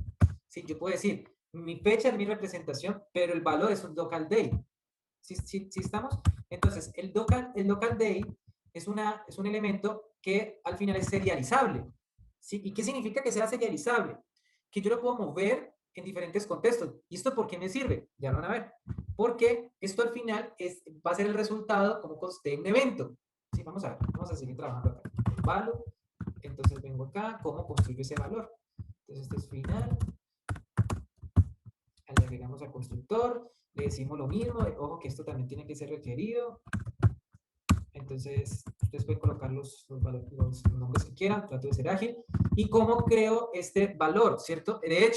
¿sí? Yo puedo decir, mi fecha es mi representación, pero el valor es un local date, ¿sí estamos? Entonces, el local date es un elemento que al final es serializable, ¿sí? ¿Y qué significa que sea serializable? Que yo lo puedo mover en diferentes contextos. ¿Y esto por qué me sirve? Ya lo van a ver. Porque esto al final va a ser el resultado como conste un evento. Sí, vamos a ver, vamos a seguir trabajando acá. Valor, entonces vengo acá, ¿cómo construyo ese valor? Entonces este es final, le agregamos al constructor, le decimos lo mismo, ojo que esto también tiene que ser requerido, entonces ustedes pueden colocar los nombres que quieran, trato de ser ágil, y cómo creo este valor, ¿cierto? De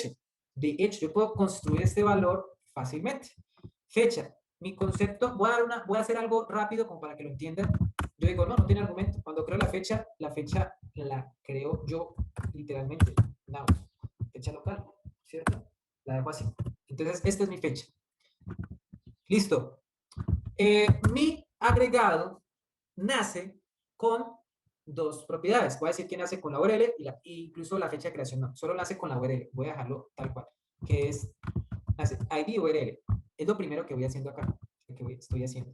hecho, yo puedo construir este valor fácilmente. Fecha, mi concepto, voy a hacer algo rápido como para que lo entiendan. Yo digo, no tiene argumento. Cuando creo la fecha la creo yo literalmente. Now, fecha local, ¿cierto? La dejo así. Entonces, esta es mi fecha. Listo. Mi agregado nace con dos propiedades. Voy a decir que nace con la URL y incluso la fecha de creación no. Solo nace con la URL. Voy a dejarlo tal cual. Que es nace ID URL. Es lo primero que voy haciendo acá. Estoy haciendo.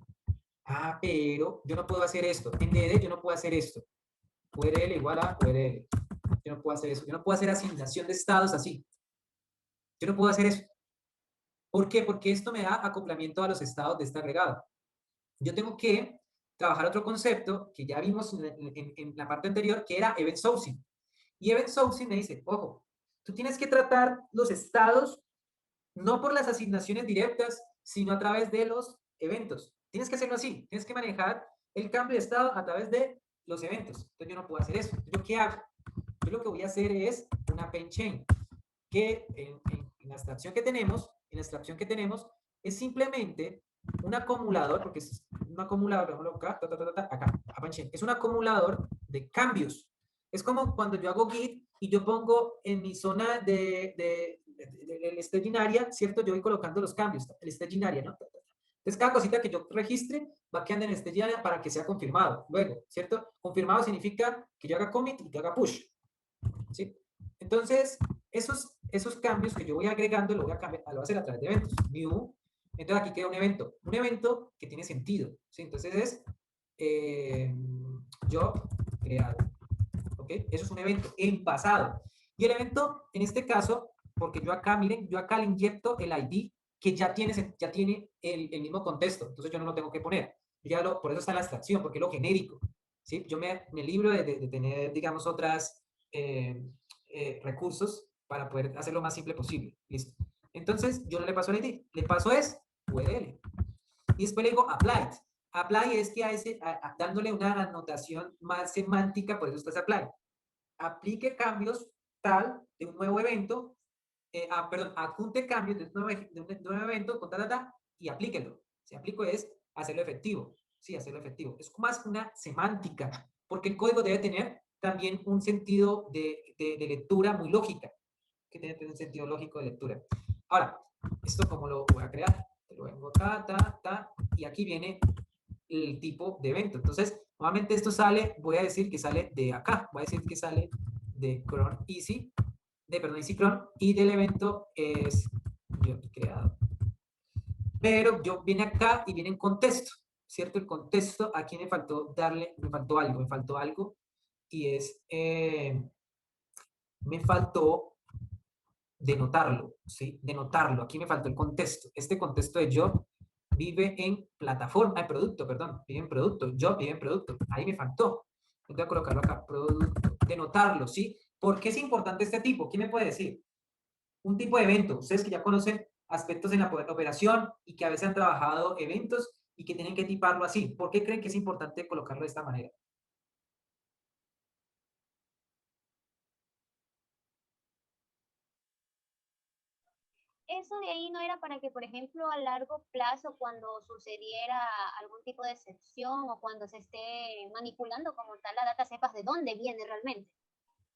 Ah, pero yo no puedo hacer esto. En DD yo no puedo hacer esto. URL igual a URL. Yo no puedo hacer eso. Yo no puedo hacer asignación de estados así. Yo no puedo hacer eso. ¿Por qué? Porque esto me da acoplamiento a los estados de este agregado. Yo tengo que trabajar otro concepto que ya vimos en la parte anterior, que era Event Sourcing. Y Event Sourcing me dice, ojo, tú tienes que tratar los estados no por las asignaciones directas, sino a través de los eventos. Tienes que hacerlo así, tienes que manejar el cambio de estado a través de los eventos. Entonces yo no puedo hacer eso. ¿Yo qué hago? Yo lo que voy a hacer es una append chain, que en la abstracción que tenemos, es simplemente un acumulador, porque es un acumulador, acá, append chain, es un acumulador de cambios. Es como cuando yo hago git y yo pongo en mi zona del staging area, ¿cierto? Yo voy colocando los cambios, el staging area, ¿no? Entonces, cada cosita que yo registre va quedando en el staging area para que sea confirmado. Luego, ¿cierto? Confirmado significa que yo haga commit y que haga push, ¿sí? Entonces, esos cambios que yo voy agregando lo voy a hacer a través de eventos. New. Entonces, aquí queda un evento que tiene sentido, ¿sí? Entonces, es job creado. ¿Ok? Eso es un evento en pasado. Y el evento, en este caso, porque yo acá, miren, yo acá le inyecto el ID que ya tiene el mismo contexto. Entonces yo no lo tengo que poner. Por eso está la abstracción, porque es lo genérico. ¿Sí? Yo me libro de tener, digamos, otras recursos para poder hacerlo más simple posible. Listo. Entonces yo no le paso el ID, le paso es URL. Y después le digo applied. Apply es que dándole una anotación más semántica, por eso está ese apply. Aplique cambios tal de un nuevo evento, perdón, adjunte cambios de un nuevo evento con y aplíquelo. Si aplico es hacerlo efectivo. Sí, hacerlo efectivo. Es más una semántica, porque el código debe tener también un sentido de lectura muy lógica, que tiene que tener un sentido lógico de lectura. Ahora, ¿esto cómo lo voy a crear? Lo vengo y aquí viene el tipo de evento. Entonces, nuevamente esto sale, voy a decir que sale de acá, voy a decir que sale de cron easy, perdón, easy cron, y del evento es yo creado. Pero yo viene acá y viene en contexto, ¿cierto? El contexto, aquí me faltó algo, y es, me faltó denotarlo, ¿sí? Denotarlo, aquí me faltó el contexto. Este contexto de job vive en plataforma, producto, perdón, vive en producto, job vive en producto, ahí me faltó. Voy a colocarlo acá, producto, denotarlo, ¿sí? ¿Por qué es importante este tipo? ¿Quién me puede decir? Un tipo de evento, ustedes que ya conocen aspectos en la operación y que a veces han trabajado eventos y que tienen que tiparlo así. ¿Por qué creen que es importante colocarlo de esta manera? Eso de ahí no era para que, por ejemplo, a largo plazo, cuando sucediera algún tipo de excepción o cuando se esté manipulando como tal la data, sepas de dónde viene realmente.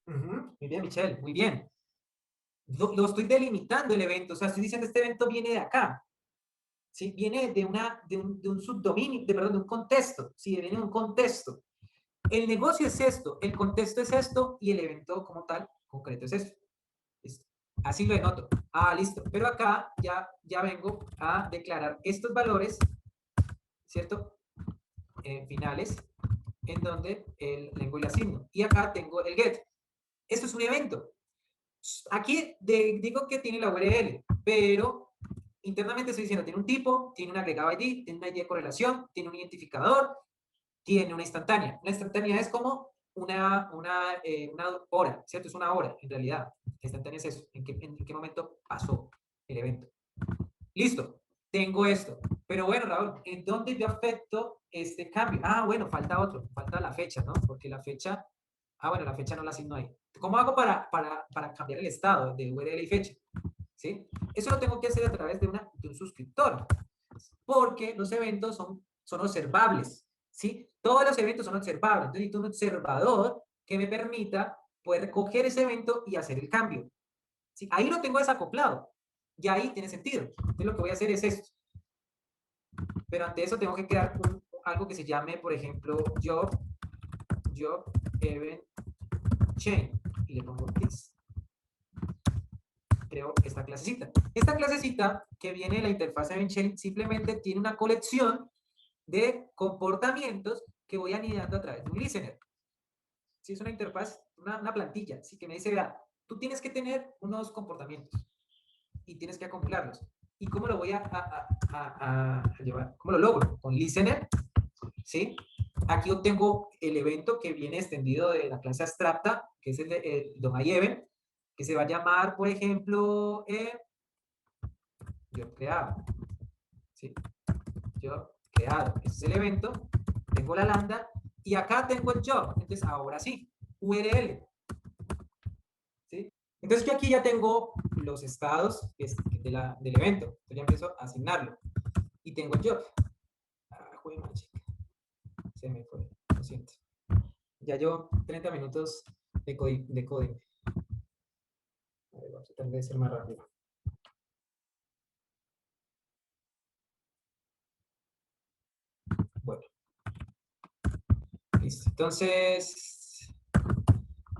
Muy bien, Michelle, muy bien. Lo estoy delimitando el evento, o sea, estoy diciendo este evento viene de acá. ¿sí? Viene de un subdominio, perdón, de un contexto, ¿sí? Viene de un contexto. El negocio es esto, el contexto es esto y el evento como tal, concreto es esto. Listo. Así lo denoto. Ah, listo. Pero acá ya vengo a declarar estos valores, ¿cierto? Finales, en donde tengo el asigno. Y acá tengo el get. Esto es un evento. Aquí digo que tiene la URL, pero internamente estoy diciendo, tiene un tipo, tiene un agregado ID, tiene una ID de correlación, tiene un identificador, tiene una instantánea. La instantánea es como una hora, ¿cierto? Es una hora, en realidad. La instantánea es eso, en qué momento pasó el evento. Listo, tengo esto. Pero bueno, Raúl, ¿en dónde yo afecto este cambio? Ah, bueno, falta otro, falta la fecha, ¿no? Porque la fecha, bueno, la fecha no la asigno ahí. ¿Cómo hago para cambiar el estado de URL y fecha? ¿Sí? Eso lo tengo que hacer a través de un suscriptor, porque los eventos son observables, ¿sí? Todos los eventos son observables, entonces necesito un observador que me permita poder recoger ese evento y hacer el cambio, ¿sí? Ahí lo tengo desacoplado, y ahí tiene sentido. Entonces lo que voy a hacer es esto. Pero ante eso tengo que crear algo que se llame, por ejemplo, job event chain, y le pongo this. Creo esta clasecita. Esta clasecita que viene de la interfaz Event Chain simplemente tiene una colección de comportamientos que voy anidando a través de un listener. Si es una interfaz, una plantilla, así que me dice, vea, tú tienes que tener unos comportamientos y tienes que acumularlos. ¿Y cómo lo voy a llevar? ¿Cómo lo logro? Con listener, ¿sí? Aquí obtengo el evento que viene extendido de la clase abstracta, que es el de DOMAIEvent, que se va a llamar, por ejemplo, yo creado, ¿sí? Yo creado, ese es el evento, tengo la lambda, y acá tengo el job, entonces ahora sí, URL, ¿sí? Entonces yo aquí ya tengo los estados del evento, entonces ya empiezo a asignarlo, y tengo el job. Juega, chica. Se me fue, lo siento. Ya llevo 30 minutos de coding. A ver, vamos a tratar de ser más rápido. Bueno. Listo. Entonces,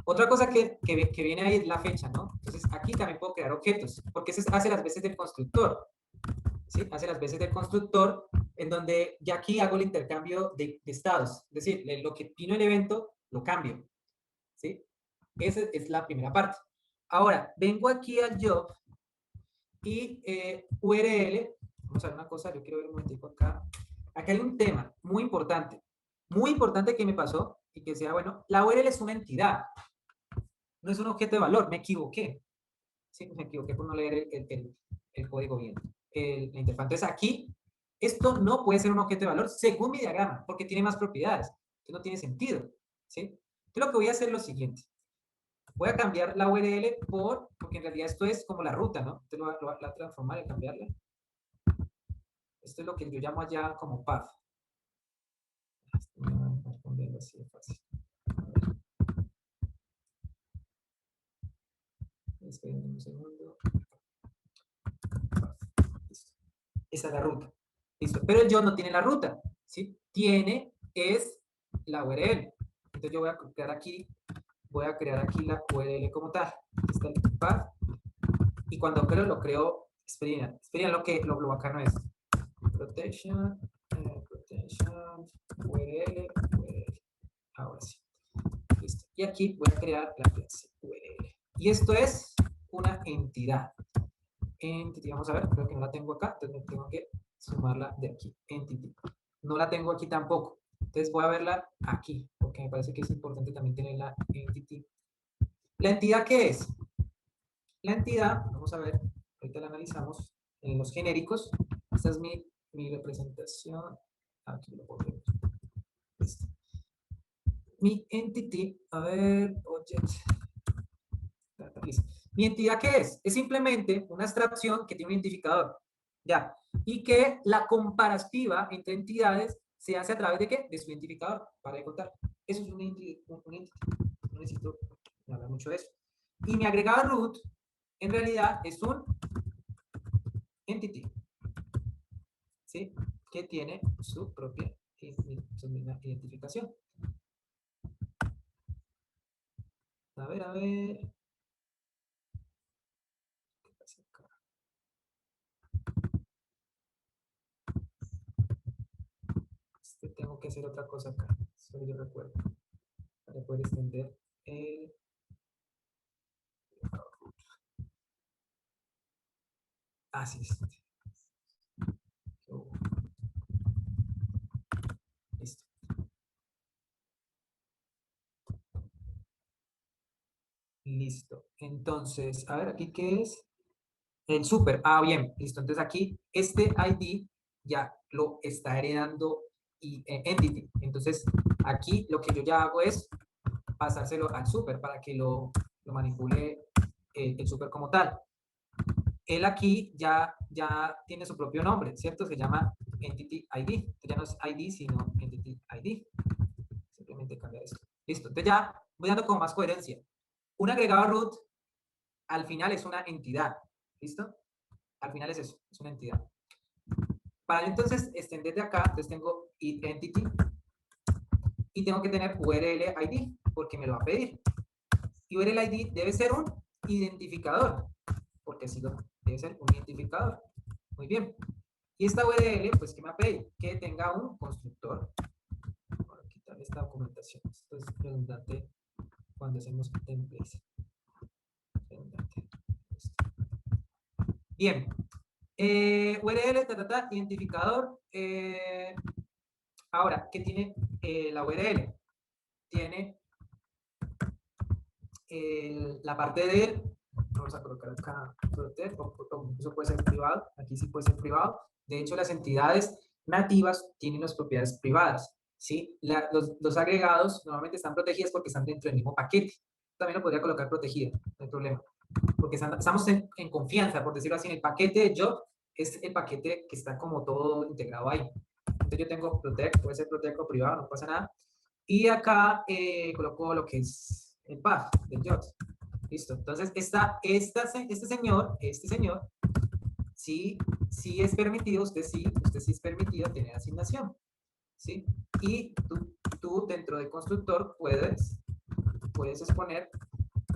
otra cosa que viene ahí es la fecha, ¿no? Entonces, aquí también puedo crear objetos, porque ese hace las veces del constructor, ¿sí? Hace las veces del constructor, en donde ya aquí hago el intercambio de estados. Es decir, lo que vino el evento, lo cambio, ¿sí? Esa es la primera parte. Ahora, vengo aquí al job y URL, vamos a ver una cosa, yo quiero ver un momentico acá. Acá hay un tema muy importante que me pasó y que sea, bueno, la URL es una entidad, no es un objeto de valor, me equivoqué. Sí, me equivoqué por no leer el código bien. La interfaz. Entonces aquí, esto no puede ser un objeto de valor según mi diagrama, porque tiene más propiedades. Entonces no tiene sentido. ¿Sí? Entonces lo que voy a hacer es lo siguiente. Voy a cambiar la URL porque en realidad esto es como la ruta, ¿no? Entonces lo voy a transformar y cambiarla. Esto es lo que yo llamo allá como path. Respondiendo así de fácil. Esperen un segundo. Listo. Esa es la ruta. Listo. Pero el job no tiene la ruta. ¿Sí? Es la URL. Entonces yo voy a crear aquí la URL como tal. Aquí está el path. Y cuando lo creo, esperen lo bacano es protection, URL. Ahora sí. Listo. Y aquí voy a crear la clase URL. Y esto es una entidad. Entity, vamos a ver, creo que no la tengo acá, entonces tengo que sumarla de aquí. Entity. No la tengo aquí tampoco. Entonces voy a verla aquí, porque me parece que es importante también tener la entity. ¿La entidad qué es? La entidad, vamos a ver, ahorita la analizamos en los genéricos. Esta es mi representación. Aquí lo pongo. Listo. Mi entity, a ver, object. Listo. ¿Mi entidad qué es? Es simplemente una abstracción que tiene un identificador. Ya. Y que la comparativa entre entidades se hace a través de ¿qué? De su identificador, para de contar. Eso es un entity. No necesito hablar mucho de eso. Y mi agregado root, en realidad, es un entity. ¿sí? Que tiene su propia su misma identificación. A ver, a ver. ¿Qué pasa acá? Tengo que hacer otra cosa acá. Solo yo recuerdo. Para poder extender el... Ah, sí, sí. Listo. Listo. Entonces, a ver, ¿aquí qué es? El super. Ah, bien. Listo. Entonces aquí, este ID ya lo está heredando Entity. Entonces, aquí lo que yo ya hago es pasárselo al super para que lo manipule el super como tal. Él aquí ya tiene su propio nombre, ¿cierto? Se llama Entity ID. Ya no es ID, sino Entity ID. Simplemente cambia esto. Listo. Entonces ya voy dando con más coherencia. Un agregado root al final es una entidad. ¿Listo? Al final es eso, es una entidad. Para entonces extender de acá, entonces tengo Entity y tengo que tener URL ID porque me lo va a pedir. Y URL ID debe ser un identificador, porque así debe ser un identificador. Muy bien. Y esta URL, pues, ¿qué me va a pedir? Que tenga un constructor. Voy a quitar esta documentación. Esto es redundante cuando hacemos templates. Redundante. Bien. URL, identificador. Ahora, ¿qué tiene la URL? Tiene la parte de, vamos a colocar acá, eso puede ser privado, aquí sí puede ser privado. De hecho, las entidades nativas tienen las propiedades privadas, ¿sí? Los agregados normalmente están protegidos porque están dentro del mismo paquete. También lo podría colocar protegido, no hay problema. Porque estamos en confianza, por decirlo así, en el paquete de job es el paquete que está como todo integrado ahí. Entonces yo tengo protect, puede ser protect o privado, no pasa nada. Y acá coloco lo que es el path del job. Listo. Entonces este señor, sí es permitido, usted sí es permitido tener asignación. ¿Sí? Y tú dentro del constructor puedes exponer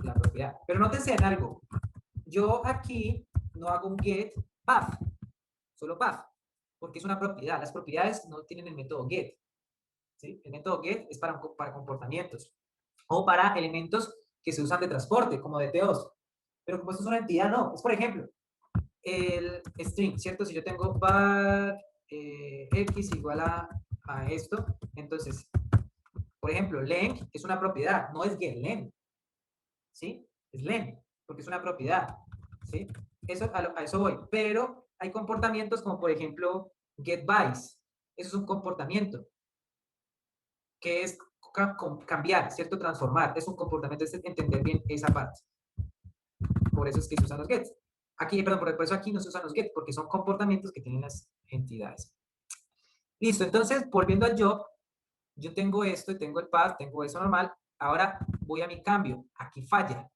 la propiedad. Pero nótense en algo. Yo aquí no hago un get path, solo path, porque es una propiedad. Las propiedades no tienen el método get. ¿Sí? El método get es para comportamientos o para elementos que se usan de transporte, como DTOs. Pero como esto es una entidad, no. Es, por ejemplo, el string, ¿cierto? Si yo tengo var x igual a esto, entonces, por ejemplo, len es una propiedad, no es getLen, ¿sí? Es len, porque es una propiedad, ¿sí? A eso voy. Pero hay comportamientos como, por ejemplo, getBytes. Eso es un comportamiento que es cambiar, ¿cierto? Transformar. Es un comportamiento, es entender bien esa parte. Por eso es que se usan los gets. Aquí, perdón, por eso aquí no se usan los gets, porque son comportamientos que tienen las entidades. Listo, entonces, volviendo al job, yo tengo esto y tengo el path, tengo eso normal. Ahora voy a mi cambio. Aquí falla.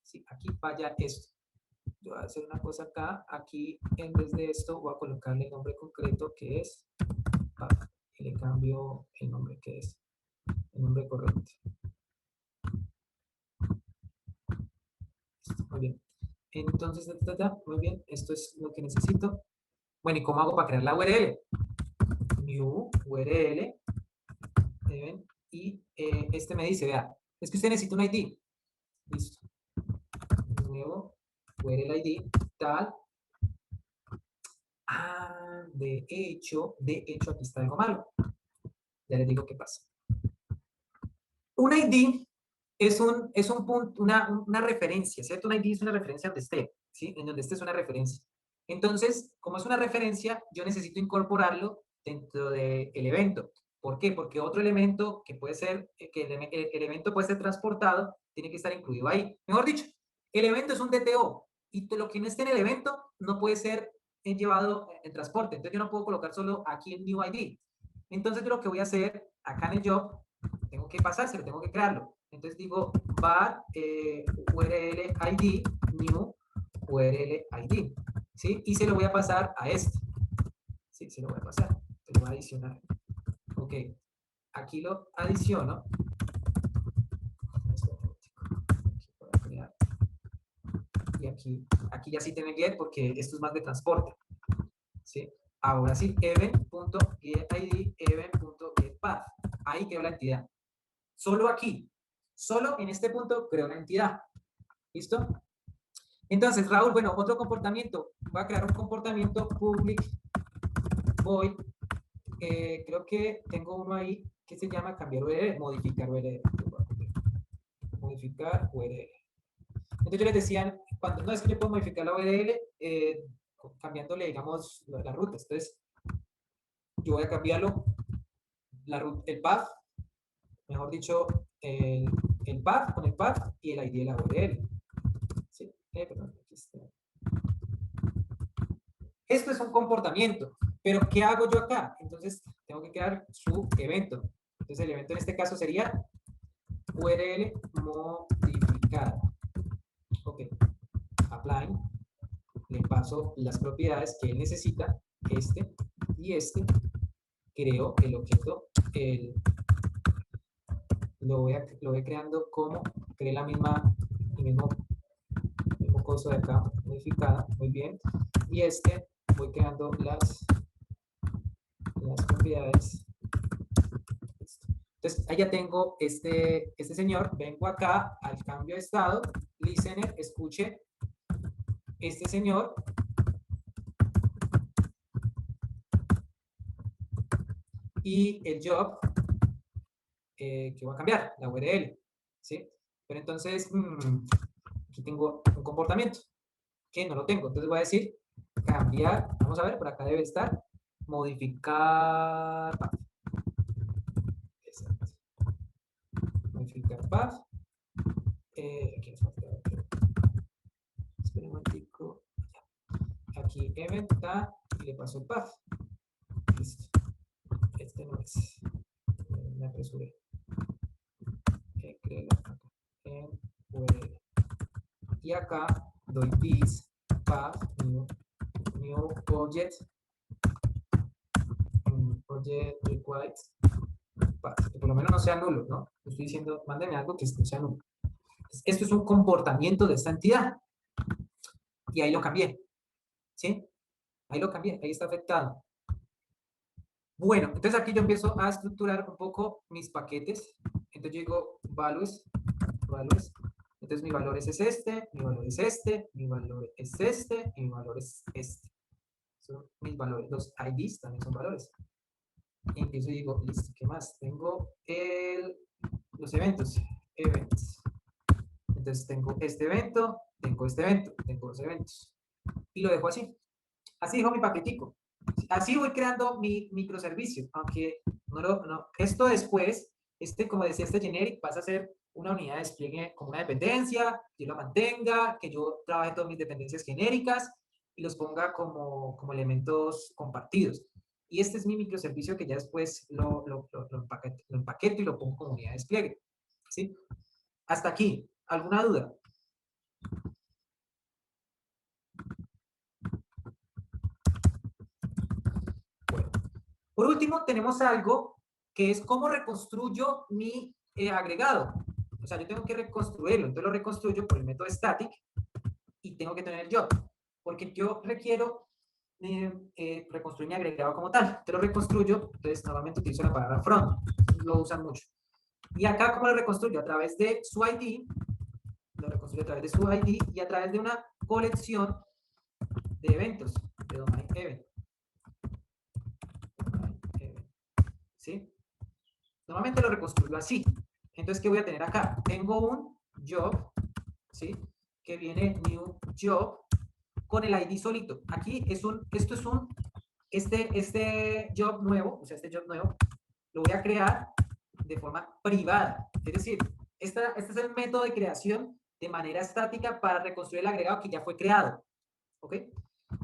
Sí, aquí falla esto. Yo voy a hacer una cosa acá. Aquí, en vez de esto, voy a colocarle el nombre concreto que es path. Y le cambio el nombre que es. El nombre correcto. Muy bien. Entonces, muy bien. Esto es lo que necesito. Bueno, ¿y cómo hago para crear la URL? New URL. ¿Ven? Y este me dice, vea, es que usted necesita un ID. Listo. Nuevo URL ID, tal. Ah, de hecho, aquí está algo malo. Ya les digo qué pasa. Un ID es un punto, una referencia, ¿cierto? Un ID es una referencia donde esté, ¿sí? En donde esté es una referencia. Entonces, como es una referencia, yo necesito incorporarlo dentro del evento. ¿Por qué? Porque otro elemento que puede ser, que el evento puede ser transportado, tiene que estar incluido ahí. Mejor dicho, el evento es un DTO y lo que no esté en el evento no puede ser llevado en transporte. Entonces yo no puedo colocar solo aquí el new ID. Entonces yo lo que voy a hacer acá en el job, tengo que pasárselo, tengo que crearlo. Entonces digo var URL ID new URL ID. ¿Sí? Y se lo voy a pasar a este. Sí, se lo voy a pasar. Se lo voy a adicionar. Ok. Aquí lo adiciono. Aquí voy a crear. Y aquí ya sí tiene get porque esto es más de transporte. ¿Sí? Ahora sí, event.getID, event.getPath. Ahí quedó la entidad. Solo aquí, solo en este punto creo una entidad. ¿Listo? Entonces, Raúl, bueno, otro comportamiento. Voy a crear un comportamiento public void. Creo que tengo uno ahí que se llama cambiar URL, modificar URL. Modificar URL. Entonces yo les decía, cuando no es que yo puedo modificar la URL, cambiándole, digamos, las rutas. Entonces, yo voy a cambiarlo, el path, mejor dicho, el path con el path y el ID de la URL. Sí, perdón, aquí está. Esto es un comportamiento, pero ¿qué hago yo acá? Entonces, tengo que crear su evento. Entonces, el evento en este caso sería URL modificada. Ok, apply. Le paso las propiedades que él necesita, este y este. Creo el objeto, lo voy creando como creé el mismo coso de acá, modificada, muy bien. Y este voy creando las propiedades. Entonces, ahí ya tengo este señor. Vengo acá al cambio de estado, listener, escuche este señor. Y el job que voy a cambiar, la URL. ¿Sí? Pero entonces, aquí tengo un comportamiento que no lo tengo. Entonces voy a decir cambiar, vamos a ver, por acá debe estar, modificar path. Exacto. Modificar path. Aquí nos falta. Espera un momentico. Aquí event está y le paso el path. Listo. Este no es. Me apresuré. Creo acá. En URL. Y acá doy this path new object requires path, que por lo menos no sea nulo, ¿no? Estoy diciendo, mándeme algo que no sea nulo. Entonces, esto es un comportamiento de esta entidad. Y ahí lo cambié. ¿Sí? Ahí lo cambié, ahí está afectado. Bueno, entonces aquí yo empiezo a estructurar un poco mis paquetes. Entonces yo digo values. Entonces mi valor es este, mi valor es este, mi valor es este, y mi valor es este. Son mis valores. Los IDs también son valores. Y empiezo y digo, listo, ¿qué más? Tengo los eventos. Events. Entonces tengo este evento, tengo este evento, tengo los eventos. Y lo dejo así. Así dejo mi paquetico. Así voy creando mi microservicio. Aunque esto después, como decía este generic, pasa a ser una unidad de despliegue como una dependencia, que yo la mantenga, que yo trabaje todas mis dependencias genéricas y los ponga como elementos compartidos. Y este es mi microservicio que ya después lo empaqueto y lo pongo como unidad de despliegue. ¿Sí? Hasta aquí. ¿Alguna duda? Bueno. Por último, tenemos algo que es cómo reconstruyo mi agregado. O sea, yo tengo que reconstruirlo. Entonces lo reconstruyo por el método static y tengo que tener el job. Porque yo requiero reconstruir mi agregado como tal. Entonces lo reconstruyo. Entonces normalmente utilizo la palabra from. Lo usan mucho. Y acá, ¿cómo lo reconstruyo? A través de su ID. Lo reconstruyo a través de su ID y a través de una colección de eventos. De domain event. ¿Sí? Normalmente lo reconstruyo así. Entonces, ¿qué voy a tener acá? Tengo un job, ¿sí? Que viene new job con el ID solito. Aquí este job nuevo, o sea, este job nuevo, lo voy a crear de forma privada. Es decir, este es el método de creación de manera estática para reconstruir el agregado que ya fue creado. ¿Ok?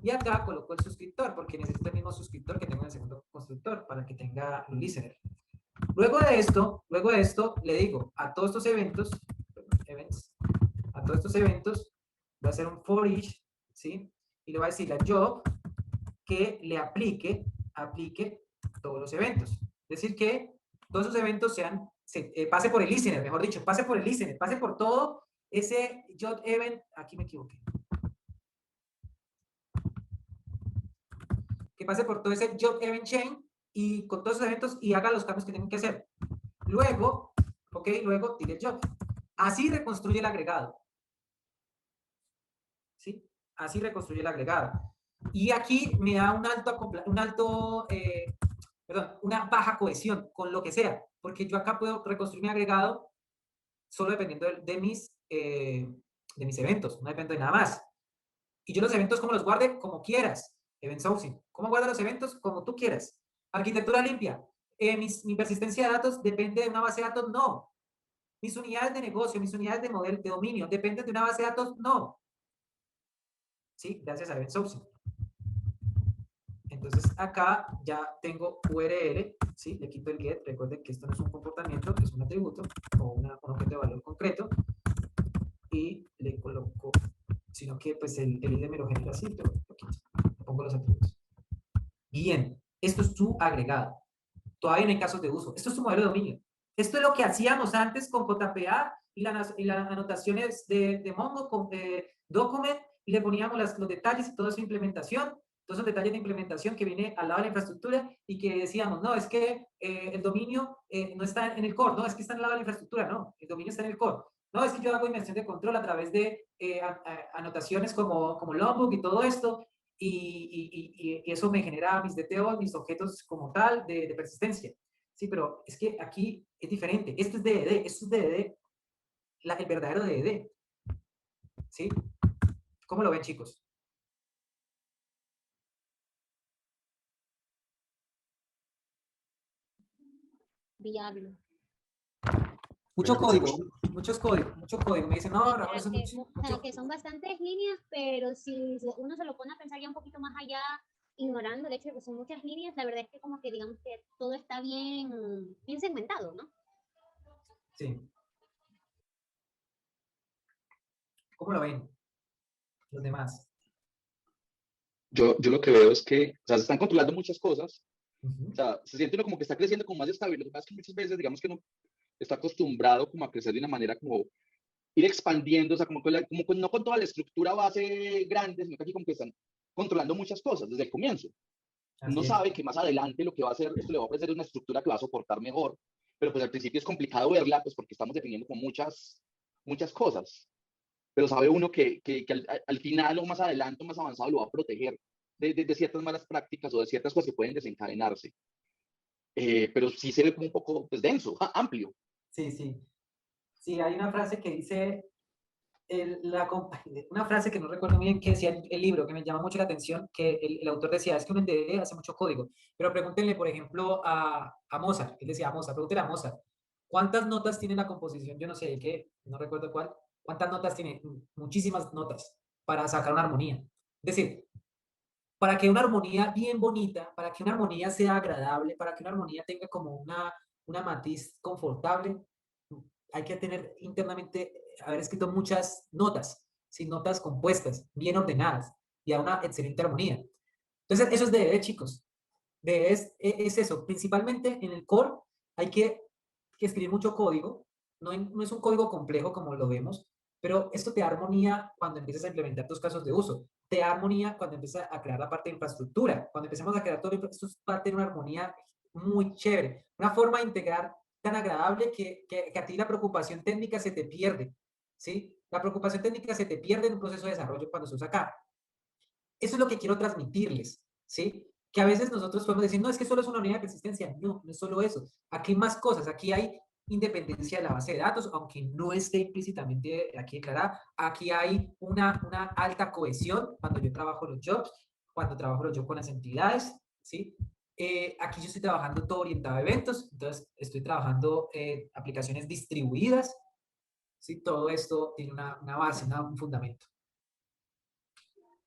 Y acá coloco el suscriptor, porque necesito el mismo suscriptor que tengo en el segundo constructor para que tenga un listener. Luego de esto, le digo a todos estos eventos, voy a hacer un for each, ¿sí? Y le voy a decir a job que le aplique aplique todos los eventos. Es decir, que todos esos eventos pase por el listener, mejor dicho, pase por el listener, pase por todo ese job event, aquí me equivoqué. Que pase por todo ese job event chain y con todos esos eventos y haga los cambios que tienen que hacer. Luego, ok, luego tire el job. Así reconstruye el agregado. ¿Sí? Así reconstruye el agregado. Y aquí me da una baja cohesión con lo que sea, porque yo acá puedo reconstruir mi agregado solo dependiendo de mis eventos, no dependo de nada más. Y yo los eventos como los guarde como quieras. Event sourcing. ¿Cómo guarda los eventos? Como tú quieras. Arquitectura limpia. Mi persistencia de datos depende de una base de datos, no. Mis unidades de negocio, mis unidades de modelo de dominio, ¿dependen de una base de datos? No. Sí, gracias a Event Sourcing. Entonces acá ya tengo URL, ¿sí? Le quito el get, recuerden que esto no es un comportamiento, es un atributo o un objeto de valor concreto y le coloco, sino que pues el ID me lo genera así, pero lo quito, le pongo los atributos. Bien, esto es tu agregado. Todavía no hay casos de uso. Esto es tu modelo de dominio. Esto es lo que hacíamos antes con JPA y las anotaciones de Mongo, con Document, y le poníamos los detalles y toda su implementación, todos esos detalles de implementación que viene al lado de la infraestructura y que decíamos, no, es que el dominio no está en el core, no, es que está al lado de la infraestructura, no, el dominio está en el core. No, es que yo hago inmersión de control a través de anotaciones como logbook y todo esto, y eso me genera mis DTO, mis objetos como tal de persistencia. Sí, pero es que aquí es diferente. Esto es DDD, esto es DDD, el verdadero DDD. ¿Sí? ¿Cómo lo ven, chicos? Viable. Mucho código, mucho código. Me dicen, no, Raúl, eso es mucho. Que son bastantes líneas, pero si uno se lo pone a pensar ya un poquito más allá, ignorando el hecho de que son muchas líneas, la verdad es que como que digamos que todo está bien segmentado, ¿no? Sí. ¿Cómo lo ven los demás? Yo lo que veo es que, o sea, se están controlando muchas cosas. Uh-huh. O sea, se siente uno como que está creciendo con más estabilidad. Lo que pasa es que muchas veces, digamos que uno está acostumbrado como a crecer de una manera como ir expandiendo, o sea, no con toda la estructura base grande, sino que aquí como que están controlando muchas cosas desde el comienzo. Uno sabe que más adelante lo que va a hacer, esto le va a ofrecer una estructura que va a soportar mejor, pero pues al principio es complicado verla, pues porque estamos definiendo con muchas cosas. Pero sabe uno que al final o más adelante o más avanzado lo va a proteger de ciertas malas prácticas o de ciertas cosas que pueden desencadenarse. Pero sí se ve como un poco pues, denso, amplio. Sí, sí. Sí, hay una frase que dice, una frase que no recuerdo bien que decía el libro, que me llama mucho la atención, que el autor decía, es que un NDE hace mucho código, pero pregúntenle, por ejemplo, a Mozart, él decía a Mozart, pregúntenle a Mozart, ¿cuántas notas tiene la composición? Yo no sé, ¿qué? No recuerdo cuál. ¿Cuántas notas tiene? Muchísimas notas para sacar una armonía. Es decir, para que una armonía bien bonita, para que una armonía sea agradable, para que una armonía tenga como una matiz confortable, hay que tener internamente, haber escrito muchas notas, sin notas compuestas, bien ordenadas, y a una excelente armonía. Entonces, eso es DDD, chicos. DDD es eso. Principalmente en el core hay que escribir mucho código. No es un código complejo como lo vemos, pero esto te da armonía cuando empiezas a implementar tus casos de uso. Te da armonía cuando empiezas a crear la parte de infraestructura. Cuando empezamos a crear todo, esto es parte de una armonía muy chévere. Una forma de integrar tan agradable que a ti la preocupación técnica se te pierde. ¿Sí? La preocupación técnica se te pierde en un proceso de desarrollo cuando se usa acá. Eso es lo que quiero transmitirles. ¿Sí? Que a veces nosotros podemos decir, no, es que solo es una unidad de persistencia. No, no es solo eso. Aquí hay más cosas. Aquí hay independencia de la base de datos, aunque no esté implícitamente aquí declarada. Aquí hay una alta cohesión cuando yo trabajo los jobs, cuando trabajo los jobs con las entidades, ¿sí? Aquí yo estoy trabajando todo orientado a eventos, entonces estoy trabajando aplicaciones distribuidas, ¿sí? Todo esto tiene una base, un fundamento.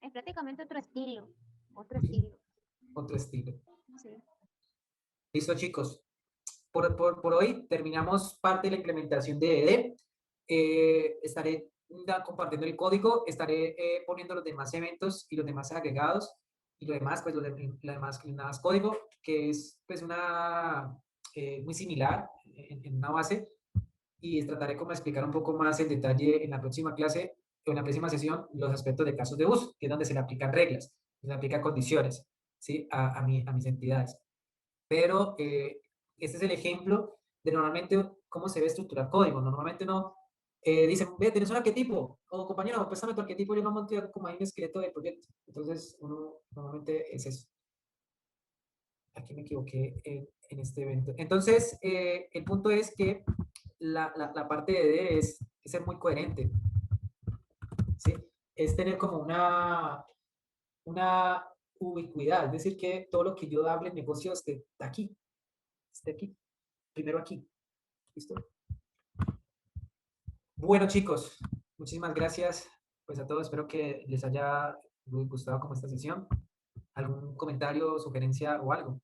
Es prácticamente otro estilo. Otro estilo. Otro estilo. Sí. Listo, chicos. Por hoy terminamos parte de la implementación de ED. Estaré compartiendo el código, estaré poniendo los demás eventos y los demás agregados y lo demás, pues lo demás código, que es pues muy similar en una base, y trataré como de explicar un poco más en detalle en la próxima clase o en la próxima sesión los aspectos de casos de uso, que es donde se le aplican reglas, se le aplican condiciones, ¿sí? a mis entidades. Pero este es el ejemplo de normalmente cómo se ve estructurar código. Normalmente uno dice, ve, tienes un arquetipo, o compañero, préstame tu arquetipo, yo lo monto como ahí un esqueleto del proyecto. Entonces, uno normalmente es eso. Aquí me equivoqué en este evento. Entonces, el punto es que la parte de D es ser muy coherente, ¿sí? Es tener como una ubicuidad, es decir, que todo lo que yo hable en negocio esté aquí, primero aquí. ¿Listo? Bueno, chicos, muchísimas gracias pues a todos. Espero que les haya gustado como esta sesión. ¿Algún comentario, sugerencia o algo?